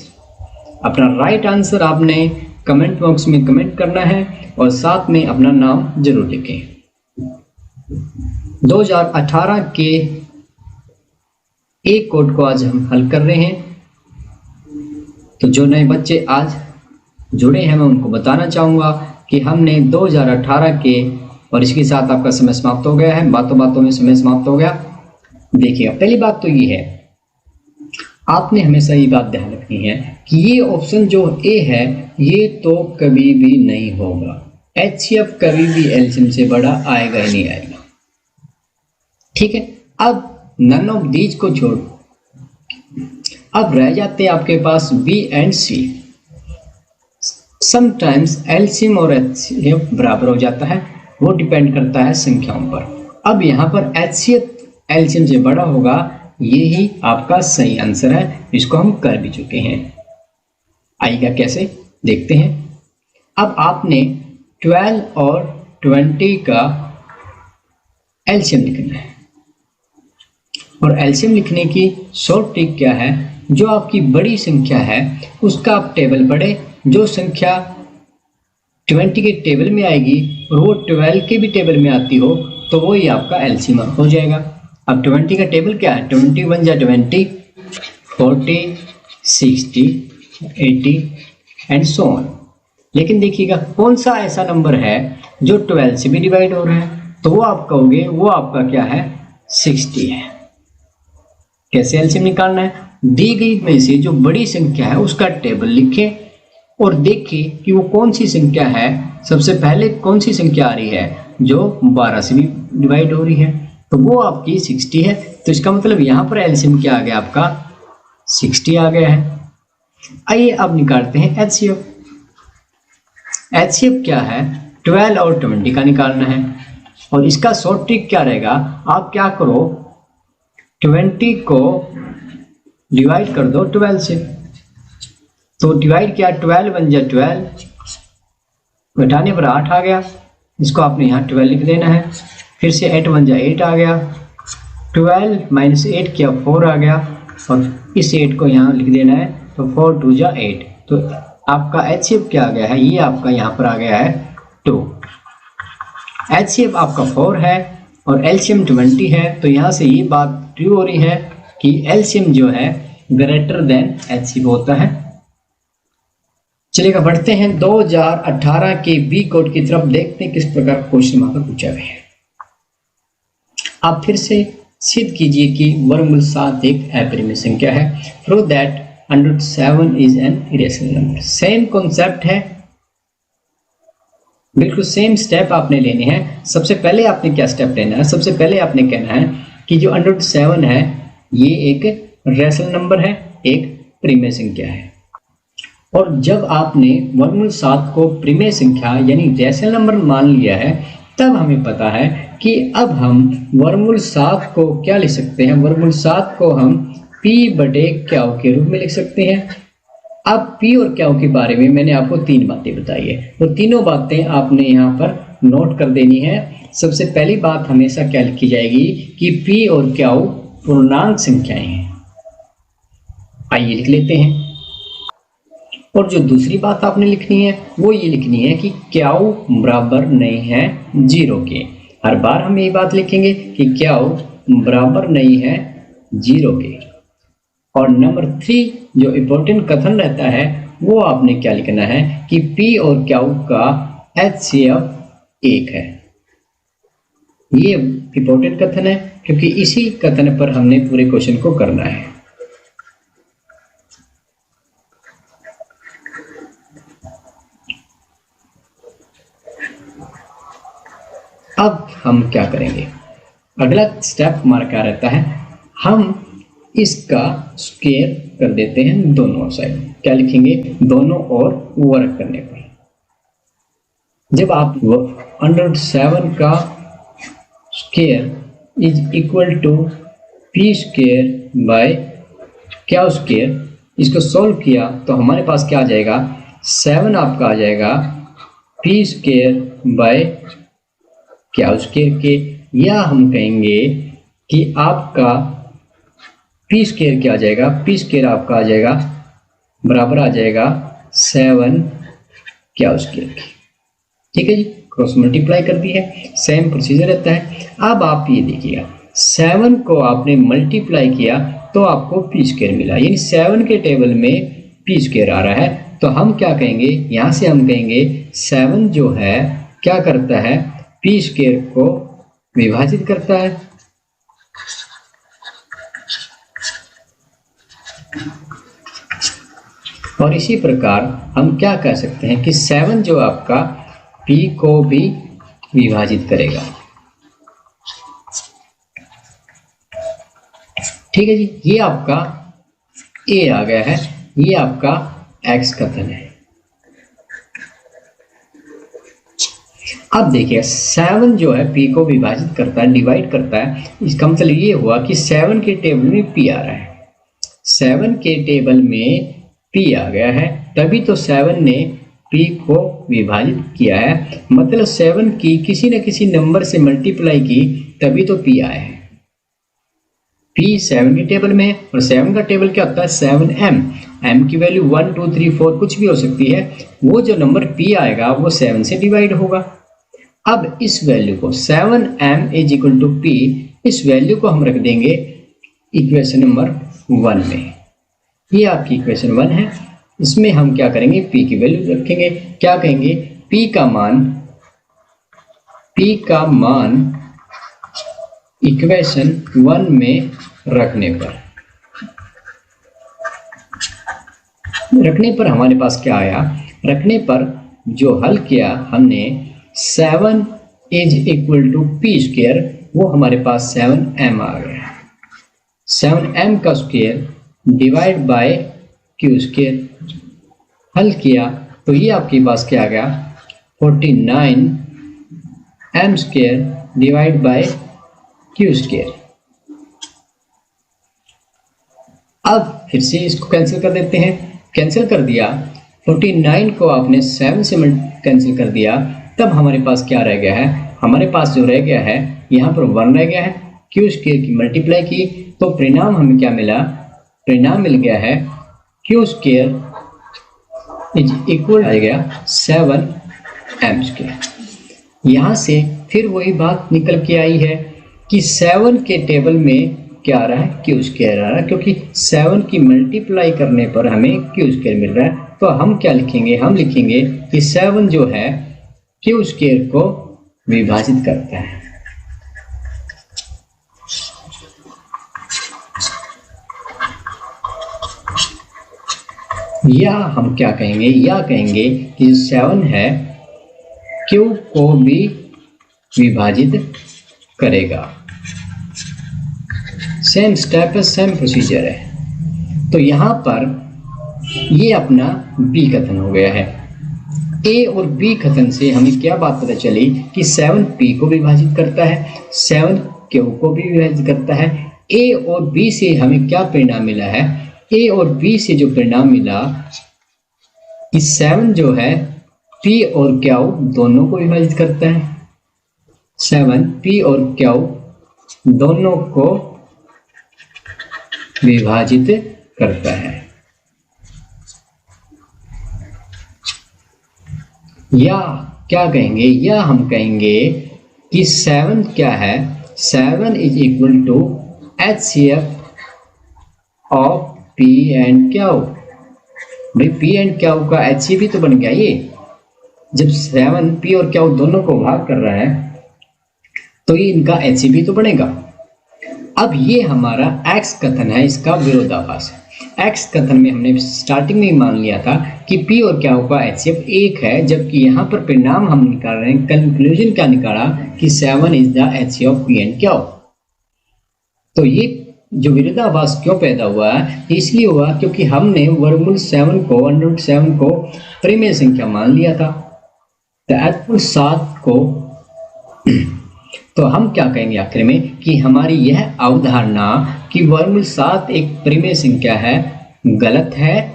अपना right answer आपने comment box में comment करना है और साथ में अपना नाम जरूर लिखें। 2018 के एक कोड को आज हम हल कर रहे हैं। तो जो नए बच्चे आज जुड़े हैं मैं उनको बताना चाहूँगा कि हमने 2018 के, और इसके साथ आपका समय समाप्त हो गया है, बातों बातों में समय समाप्त हो गया। देखिएगा, पहली बात तो ये है, आपने हमेशा ये बात ध्यान रखनी है कि ये ऑप्शन जो ए है ये तो कभी भी नहीं होगा। HCF कभी भी LCM से बड़ा आएगा ही नहीं आएगा। ठीक है, अब नन ऑफ दीज को छोड़, अब रह जाते हैं आपके पास B and C। Sometimes LCM और HCF बराबर हो जाता है, वो डिपेंड करता है संख्याओं पर। अब यहाँ पर HCF LCM से बड़ा होगा, यही आपका सही आंसर है, इसको हम कर भी चुके हैं। आइएगा कैसे देखते हैं। अब आपने 12 और 20 का LCM लिखना है, और LCM लिखने की शॉर्ट ट्रिक क्या है, जो आपकी बड़ी संख्या है उसका आप टेबल पढ़े, जो संख्या 20 के टेबल में आएगी और वो 12 के भी टेबल में आती हो तो वो ही आपका LCM हो जाएगा। अब 20 का टेबल क्या है, 21 जा 20, 40, 60, 80 एंड सो ऑन। लेकिन देखिएगा कौन सा ऐसा नंबर है जो 12 से भी डिवाइड हो रहा है, तो वो आप कहोगे वो आपका क्या है, 60 है। कैसे LCM निकालना है, दी गई में से जो बड़ी संख्या है उसका टेबल लिखें और देखें कि वो कौन सी संख्या है। सबसे पहले कौन सी संख्या आ रही है जो 12 से भी डिवाइड हो रही है, तो वो आपकी 60 है। तो इसका मतलब यहाँ पर एलसीएम क्या आ गया आपका 60 आ गया है। आइए अब निकालते हैं एचसीएफ। एचसीएफ क्या है, 12 और 20 का निकालना है। और इसका शॉर्ट ट्रिक क्या रहेगा, आप क्या करो 20 को डिवाइड कर दो 12 से। तो डिवाइड किया 12 बन जाए 12, घटाने पर 8 आ गया, इसको आपने यहाँ 12 लिख देना है। फिर से 8 बन जाए 8 आ गया, 12 माइनस 8 किया 4 आ गया, और इस 8 को यहाँ लिख देना है। तो 4 2 जा 8, तो आपका एचसीएफ क्या आ गया है, ये आपका यहाँ पर आ गया है 2। एचसीएफ आपका 4 है और एलसीएम 20 है। तो यहाँ से ये बात ट्रू हो रही है कि एलसीएम जो है ग्रेटर देन एचसीएफ होता है। चलिएगा बढ़ते हैं 2018 के बी कोड की तरफ, देखते हैं किस प्रकार क्वेश्चन वहां पर पूछा गया है। आप फिर से सिद्ध कीजिए कि वर्गमूल 7 एक अपरिमेय संख्या है। Prove that √7 is an irrational number. Same concept है, बिल्कुल सेम स्टेप आपने लेने हैं। सबसे पहले आपने क्या स्टेप लेना है, सबसे पहले आपने कहना है कि जो √7 है ये एक रेशनल नंबर है, एक परिमेय संख्या है। और जब आपने वर्गमूल 7 को परिमेय संख्या यानी रेशनल नंबर मान लिया है, तब हमें पता है कि अब हम वर्गमूल 7 को क्या लिख सकते हैं, वर्गमूल 7 को हम p बटे क्याऊ के रूप में लिख सकते हैं। अब p और क्याऊ के बारे में मैंने आपको 3 बातें बताई है, वो तीनों बातें आपने यहाँ पर नोट कर देनी है। सबसे पहली बात हमेशा क्या लिखी जाएगी कि p और क्याऊ पूर्णांक संख्याएं हैं। आइए लिख लेते हैं। और जो दूसरी बात आपने लिखनी है वो ये लिखनी है कि क्याऊ बराबर नहीं है 0 के। हर बार हम ये बात लिखेंगे कि क्याऊ बराबर नहीं है 0 के। और नंबर 3 जो इम्पोर्टेंट कथन रहता है वो आपने क्या लिखना है कि p और क्याऊ का एचसीएफ 1 है। ये इम्पोर्टेंट कथन है क्योंकि इसी कथन पर हमने पूरे क्वेश्चन को करना है। अब हम क्या करेंगे, अगला स्टेप हमारा क्या रहता है, हम इसका स्क्वायर कर देते हैं दोनों साइड। क्या लिखेंगे, दोनों ओर वर्ग करने पर। जब आप √7 का square is equal to p square by क्या स्क्वायर, इसको सॉल्व किया तो हमारे पास क्या आ जाएगा, 7 आपका आ जाएगा p स्क्वायर बाय क्या स्क्वायर के, या हम कहेंगे कि आपका p स्क्वायर क्या आ जाएगा, p स्क्वायर आपका आ जाएगा बराबर आ जाएगा 7 क्या स्क्वायर के। ठीक है जी, क्रॉस मल्टीप्लाई कर दी है, सेम प्रोसीजर रहता है। अब आप ये देखिएगा 7 को आपने मल्टीप्लाई किया तो आपको p स्क्वायर मिला, यानी 7 के टेबल में p स्क्वायर आ रहा है। तो हम क्या कहेंगे, यहाँ से हम कहेंगे 7 जो है क्या करता है, p स्क्वायर को विभाजित करता है। और इसी प्रकार हम क्या कह सकते हैं कि 7 जो आपका p को भी विभाजित करेगा। ठीक है जी, ये आपका a आ गया है, ये आपका x कथन है। अब देखिए 7 जो है p को विभाजित करता है, डिवाइड करता है। इसका मतलब ये हुआ कि 7 के टेबल में p आ रहा है, 7 के टेबल में p आ गया है, तभी तो 7 ने p को विभाजित किया है। मतलब 7 की किसी न किसी नंबर से मल्टीप्लाई की तभी तो p आया है। p 7 के टेबल में है और 7 का टेबल क्या होता है, 7m। m की वैल्यू 1 2 3 4 कुछ भी हो सकती है। वो जो नंबर p आएगा वो 7 से डिवाइड होगा। अब इस वैल्यू को 7m is equal to p, इस वैल्यू को हम रख देंगे इक्वेशन नंबर 1 में। ये आपकी इक्वेशन 1 है। इसमें हम क्या करेंगे, p की वैल्यू रखेंगे। क्या कहेंगे, p का मान इक्वेशन 1 में रखने पर हमारे पास क्या आया, रखने पर जो हल किया हमने 7 is equal to p square, वो हमारे पास 7m आ गया। 7m का square divide by q square, हल किया तो ये आपके पास क्या आ गया 49m square divide by q square. अब फिर से इसको कैंसिल कर देते हैं, कैंसिल कर दिया 49 को आपने 7 से कैंसिल कर दिया, तब हमारे पास क्या रह गया है, हमारे पास जो रह गया है यहाँ पर 1 रह गया है, क्यू स्क्वायर की मल्टीप्लाई की तो परिणाम हमें क्या मिला, परिणाम मिल गया है क्यू स्क्वायर इज इक्वल आ गया 7m स्क्वायर। यहाँ से फिर वही बात निकल के आई है कि 7 के टेबल में क्या आ रहा है, क्यू स्क्वायर आ रहा है, क्योंकि 7 की मल्टीप्लाई करने पर हमें क्यू स्क्वायर मिल रहा है। तो हम क्या लिखेंगे, हम लिखेंगे कि 7 जो है क्यू स्क्वायर को विभाजित करता है। या हम क्या कहेंगे, या कहेंगे कि 7 है क्यू को भी विभाजित करेगा। सेम स्टेप है, सेम प्रोसीजर है। तो यहाँ पर ये अपना बी कथन हो गया है। ए और बी कथन से हमें क्या बात पता चली कि 7 पी को विभाजित करता है, 7 क्यू को भी विभाजित करता है। ए और बी से हमें क्या परिणाम मिला है, ए और बी से जो परिणाम मिला कि 7 जो है पी और क्यू दोनों को विभाजित करता है, 7 पी और क्यू दोनों को विभाजित करता है। या क्या कहेंगे, या हम कहेंगे कि 7 क्या है, 7 is equal to HCF of P and q. भाई P एंड क्यू का HCF भी तो बन गया। ये जब 7 P और क्यू दोनों को भाग कर रहा है तो ये इनका HCF भी तो बनेगा। अब ये हमारा x कथन है, इसका विरोधाभास है। x कथन में हमने स्टार्टिंग में ही मान लिया था कि p और क्या का HCF 1 है, जबकि यहाँ पर परिणाम हम निकाल रहे हैं, कंक्लूजन क्या निकाला कि 7 is the HCF of p and q। तो ये जो विरोधाभास क्यों पैदा हुआ है, इसलिए हुआ क्योंकि हमने वर्गमूल 7 को √7 को परिमेय संख्या मान लिया था, तो 7 को तो हम क्या कहेंगे आखिर में कि हमारी यह अवधारणा कि वर्गमूल 7 एक परिमेय संख्या है गलत है,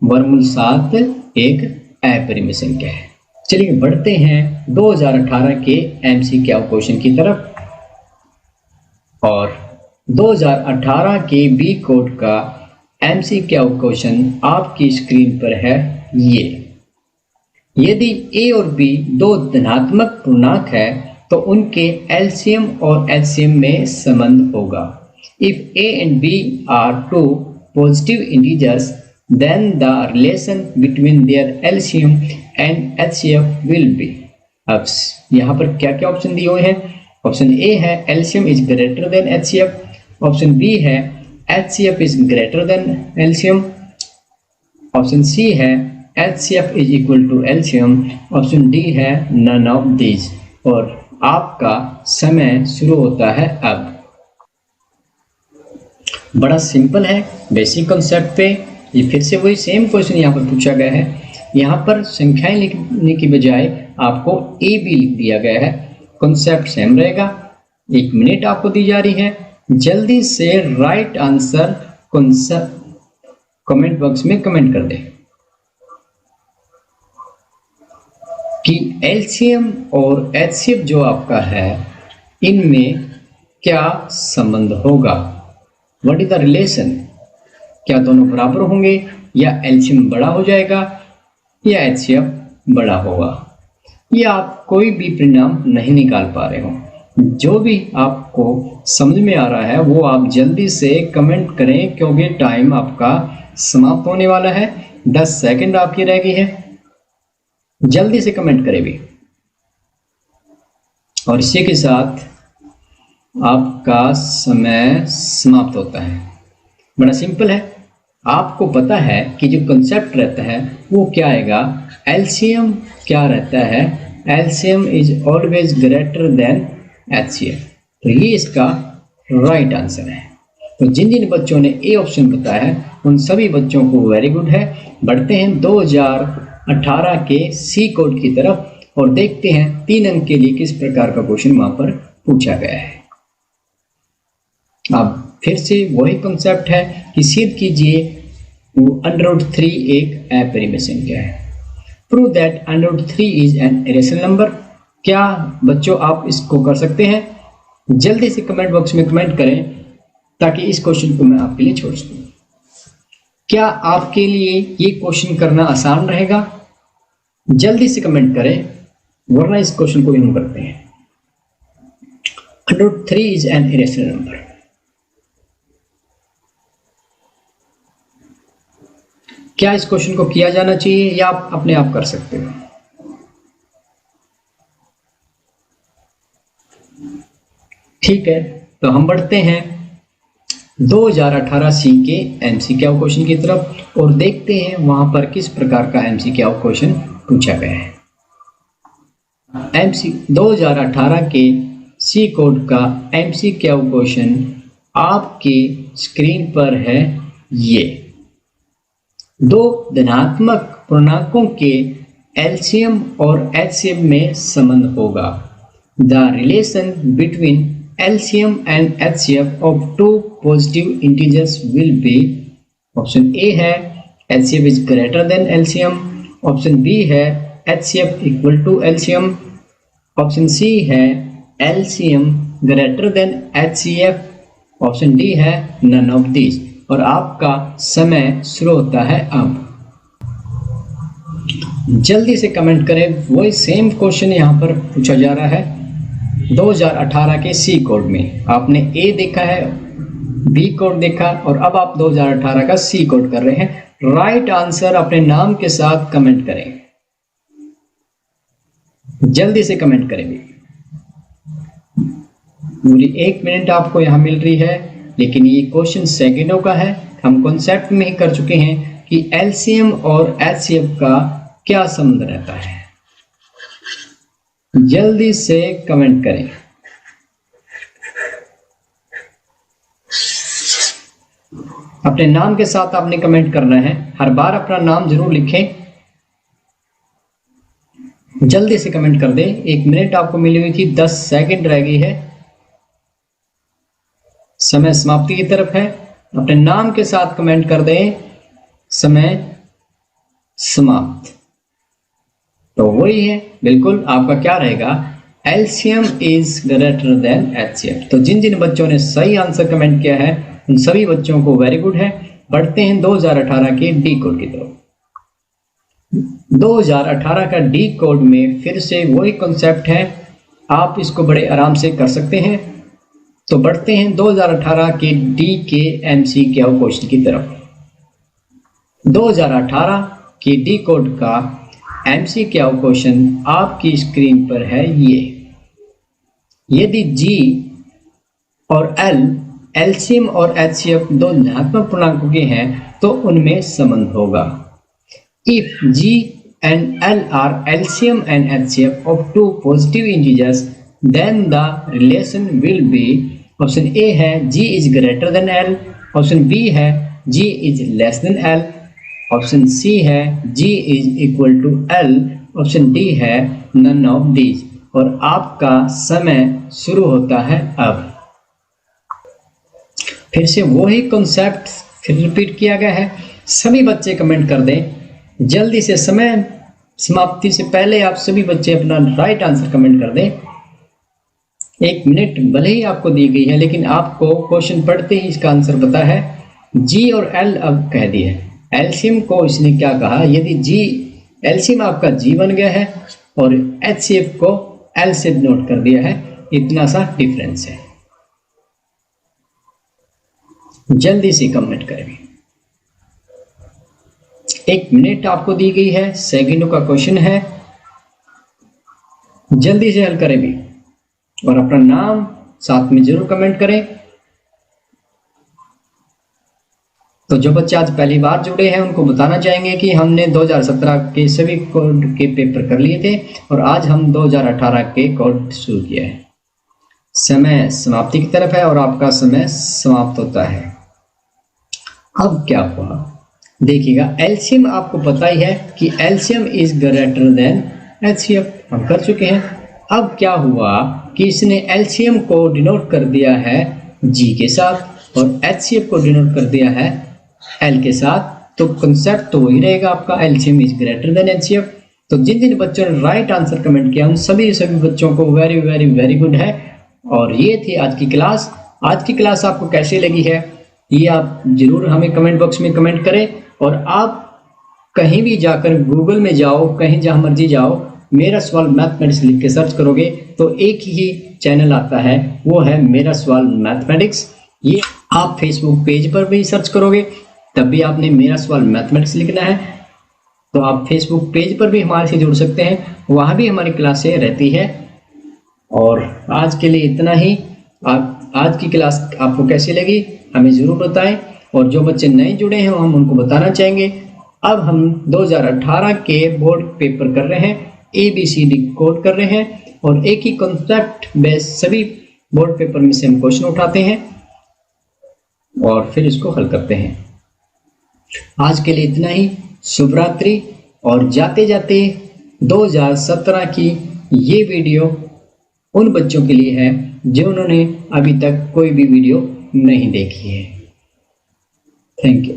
वर्गमूल 7 एक अपरिमेय संख्या है। चलिए बढ़ते हैं 2018 के MCQ क्वेश्चन की तरफ। और 2018 के बी कोड का MCQ क्वेश्चन आपकी स्क्रीन पर है। ये यदि a और b दो धनात्मक पूर्णांक है तो उनके LCM और HCM में संबंध होगा। If a and b are two positive integers, then the relation between their LCM and HCF will be। अब यहाँ पर क्या क्या ऑप्शन दिए हुए हैं। ऑप्शन ए है LCM is greater than HCF, option B है HCF is greater than LCM, option C है HCF is equal to LCM, option D है none of these। और आपका समय शुरू होता है अब। बड़ा सिंपल है, बेसिक कॉन्सेप्ट पे ये फिर से वही सेम क्वेश्चन यहाँ पर पूछा गया है। यहाँ पर संख्याएं लिखने की बजाय आपको ए बी लिख दिया गया है। कॉन्सेप्ट सेम रहेगा। 1 मिनट आपको दी जा रही है, जल्दी से राइट आंसर कमेंट बॉक्स में कमेंट कर दें कि LCM और HCF जो आपका है इनमें क्या संबंध होगा, व्हाट इज द रिलेशन। क्या दोनों बराबर होंगे या LCM बड़ा हो जाएगा या HCF बड़ा होगा। या आप कोई भी परिणाम नहीं निकाल पा रहे हो, जो भी आपको समझ में आ रहा है वो आप जल्दी से कमेंट करें, क्योंकि टाइम आपका समाप्त होने वाला है। 10 सेकंड आपकी रह गई है, जल्दी से कमेंट करें भी। और इसी के साथ आपका समय समाप्त होता है। बड़ा सिंपल है, आपको पता है कि जो कंसेप्ट रहता है वो क्या आएगा। LCM क्या रहता है, LCM is always greater than HCF। तो ये इसका राइट आंसर है। तो जिन जिन बच्चों ने ए ऑप्शन बताया है उन सभी बच्चों को वेरी गुड है। बढ़ते हैं 2018 के सी कोड की तरफ और देखते हैं 3 अंक के लिए किस प्रकार का क्वेश्चन वहां पर पूछा गया है। अब फिर से वही कॉन्सेप्ट है कि सिद्ध कीजिए √3 एक अपरिमेय संख्या है। Prove that √3 is an irrational number. क्या बच्चों आप इसको कर सकते हैं? जल्दी से कमेंट बॉक्स में कमेंट करें ताकि इस क्वेश्चन को मैं आपके लिए छोड़ सकूं। क्या आपके लिए ये क्वेश्चन करना आसान रहेगा? जल्दी से कमेंट करें वरना इस क्वेश्चन को हम करते हैं। √3 इज एन इरेशनल नंबर। क्या इस क्वेश्चन को किया जाना चाहिए या आप अपने आप कर सकते हो? ठीक है, तो हम बढ़ते हैं 2018 सी के एमसीक्यू क्वेश्चन की तरफ और देखते हैं वहां पर किस प्रकार का एमसीक्यू क्वेश्चन पूछा गया है। 2018 के सी कोड का एमसीक्यू क्वेश्चन आपकी स्क्रीन पर है। ये 2 धनात्मक पूर्णांकों के एलसीएम और एचसीएफ में संबंध होगा। The relation between LCM and HCF of 2 positive integers will be, option A है LCM is greater than LCM, option B है HCF equal to LCM, option C है LCM greater than HCF, option D है none of these। और आपका समय शुरू होता है अब। जल्दी से कमेंट करें। वही सेम क्वेश्चन यहाँ पर पूछा जा रहा है 2018 के सी कोड में। आपने ए देखा है, बी कोड देखा और अब आप 2018 का सी कोड कर रहे हैं। राइट आंसर अपने नाम के साथ कमेंट करें। जल्दी से कमेंट करें। पूरी 1 मिनट आपको यहां मिल रही है, लेकिन ये क्वेश्चन सेकंडों का है। हम कॉन्सेप्ट में ही कर चुके हैं कि एलसीएम और एचसीएफ का क्या संबंध रहता है। जल्दी से कमेंट करें। अपने नाम के साथ आपने कमेंट करना है। हर बार अपना नाम जरूर लिखें। जल्दी से कमेंट कर दें। 1 मिनट आपको मिली हुई थी, 10 सेकंड रह गई है। समय समाप्ति की तरफ है। अपने नाम के साथ कमेंट कर दें। समय समाप्त। तो वही है, बिल्कुल आपका क्या रहेगा, LCM is greater then HCF. तो जिन जिन बच्चों ने सही आंसर कमेंट किया है उन सभी बच्चों को वेरी गुड है। बढ़ते हैं 2018 के डी कोड की तरफ। 2018 का डी कोड में फिर से वही कॉन्सेप्ट है। आप इसको बड़े आराम से कर सकते हैं। तो बढ़ते हैं 2018 के डी के एमसीक्यू क्वेश्चन की तरफ। 2018 के डी कोड का एमसीक्यू क्वेश्चन आपकी स्क्रीन पर है। ये यदि जी और एल एलसीएम और एचसीएफ 2 धनात्मक पूर्णांकों के हैं तो उनमें संबंध होगा। If G and L are LCM and HCF of 2 positive integers then the relation will be, option A है G is greater than L, option B है G is less than L, option C है G is equal to L, option D है none of these. और आपका समय शुरू होता है अब। फिर से वही कॉन्सेप्ट फिर रिपीट किया गया है। सभी बच्चे कमेंट कर दें जल्दी से। समय समाप्ति से पहले आप सभी बच्चे अपना राइट आंसर कमेंट कर दें। 1 मिनट भले ही आपको दी गई है, लेकिन आपको क्वेश्चन पढ़ते ही इसका आंसर पता है। G और L अब कह दिए। एलसीएम को इसने क्या कहा, यदि जी एलसीएम आपका जी बन गया है और एचसीएफ को एल से नोट कर दिया है। इतना सा डिफरेंस है। जल्दी से कमेंट करें। 1 मिनट आपको दी गई है, सेकंडों का क्वेश्चन है। जल्दी से हल करें भी और अपना नाम साथ में जरूर कमेंट करें। तो जो बच्चे आज पहली बार जुड़े हैं उनको बताना चाहेंगे कि हमने 2017 के सभी कोड के पेपर कर लिए थे और आज हम 2018 के कोड शुरू किया है। समय समाप्ति की तरफ है और आपका समय समाप्त होता है। अब क्या हुआ देखिएगा, एलसीएम आपको पता ही है कि LCM is greater then HCF, हम कर चुके हैं। अब क्या हुआ कि इसने एलसीएम को डिनोट कर दिया है जी के साथ और एचसीएफ को डिनोट कर दिया है एल के साथ, तो कंसेप्ट तो वही रहेगा आपका, LCM is greater then HCF. तो जिन जिन बच्चों ने राइट आंसर कमेंट किया उन सभी बच्चों को वेरी वेरी वेरी गुड है। और ये थी आज की क्लास। आज की क्लास आपको कैसी लगी है ये आप जरूर हमें कमेंट बॉक्स में कमेंट करें। और आप कहीं भी जाकर गूगल में जाओ, कहीं जहां मर्जी जाओ, मेरा सवाल मैथमेटिक्स लिख के सर्च करोगे तो एक ही चैनल आता है, वो है मेरा सवाल मैथमेटिक्स। ये आप फेसबुक पेज पर भी सर्च करोगे तब भी आपने मेरा सवाल मैथमेटिक्स लिखना है, तो आप फेसबुक पेज पर भी हमारे से जुड़ सकते हैं, वहां भी हमारी क्लासें रहती है। और आज के लिए इतना ही। आज की क्लास आपको कैसी लगी हमें ज़रूर बताएं। और जो बच्चे नए जुड़े हैं हम उनको बताना चाहेंगे, अब हम 2018 के बोर्ड पेपर कर रहे हैं, ABCD कोड कर रहे हैं और एक ही कॉन्सेप्ट बेस सभी बोर्ड पेपर में से हम क्वेश्चन उठाते हैं और फिर इसको हल करते हैं। आज के लिए इतना ही। शुभ रात्रि। और जाते जाते 2017 की ये वीडियो उन बच्चों के लिए है जिन्होंने अभी तक कोई भी वीडियो नहीं देखी है। Thank you.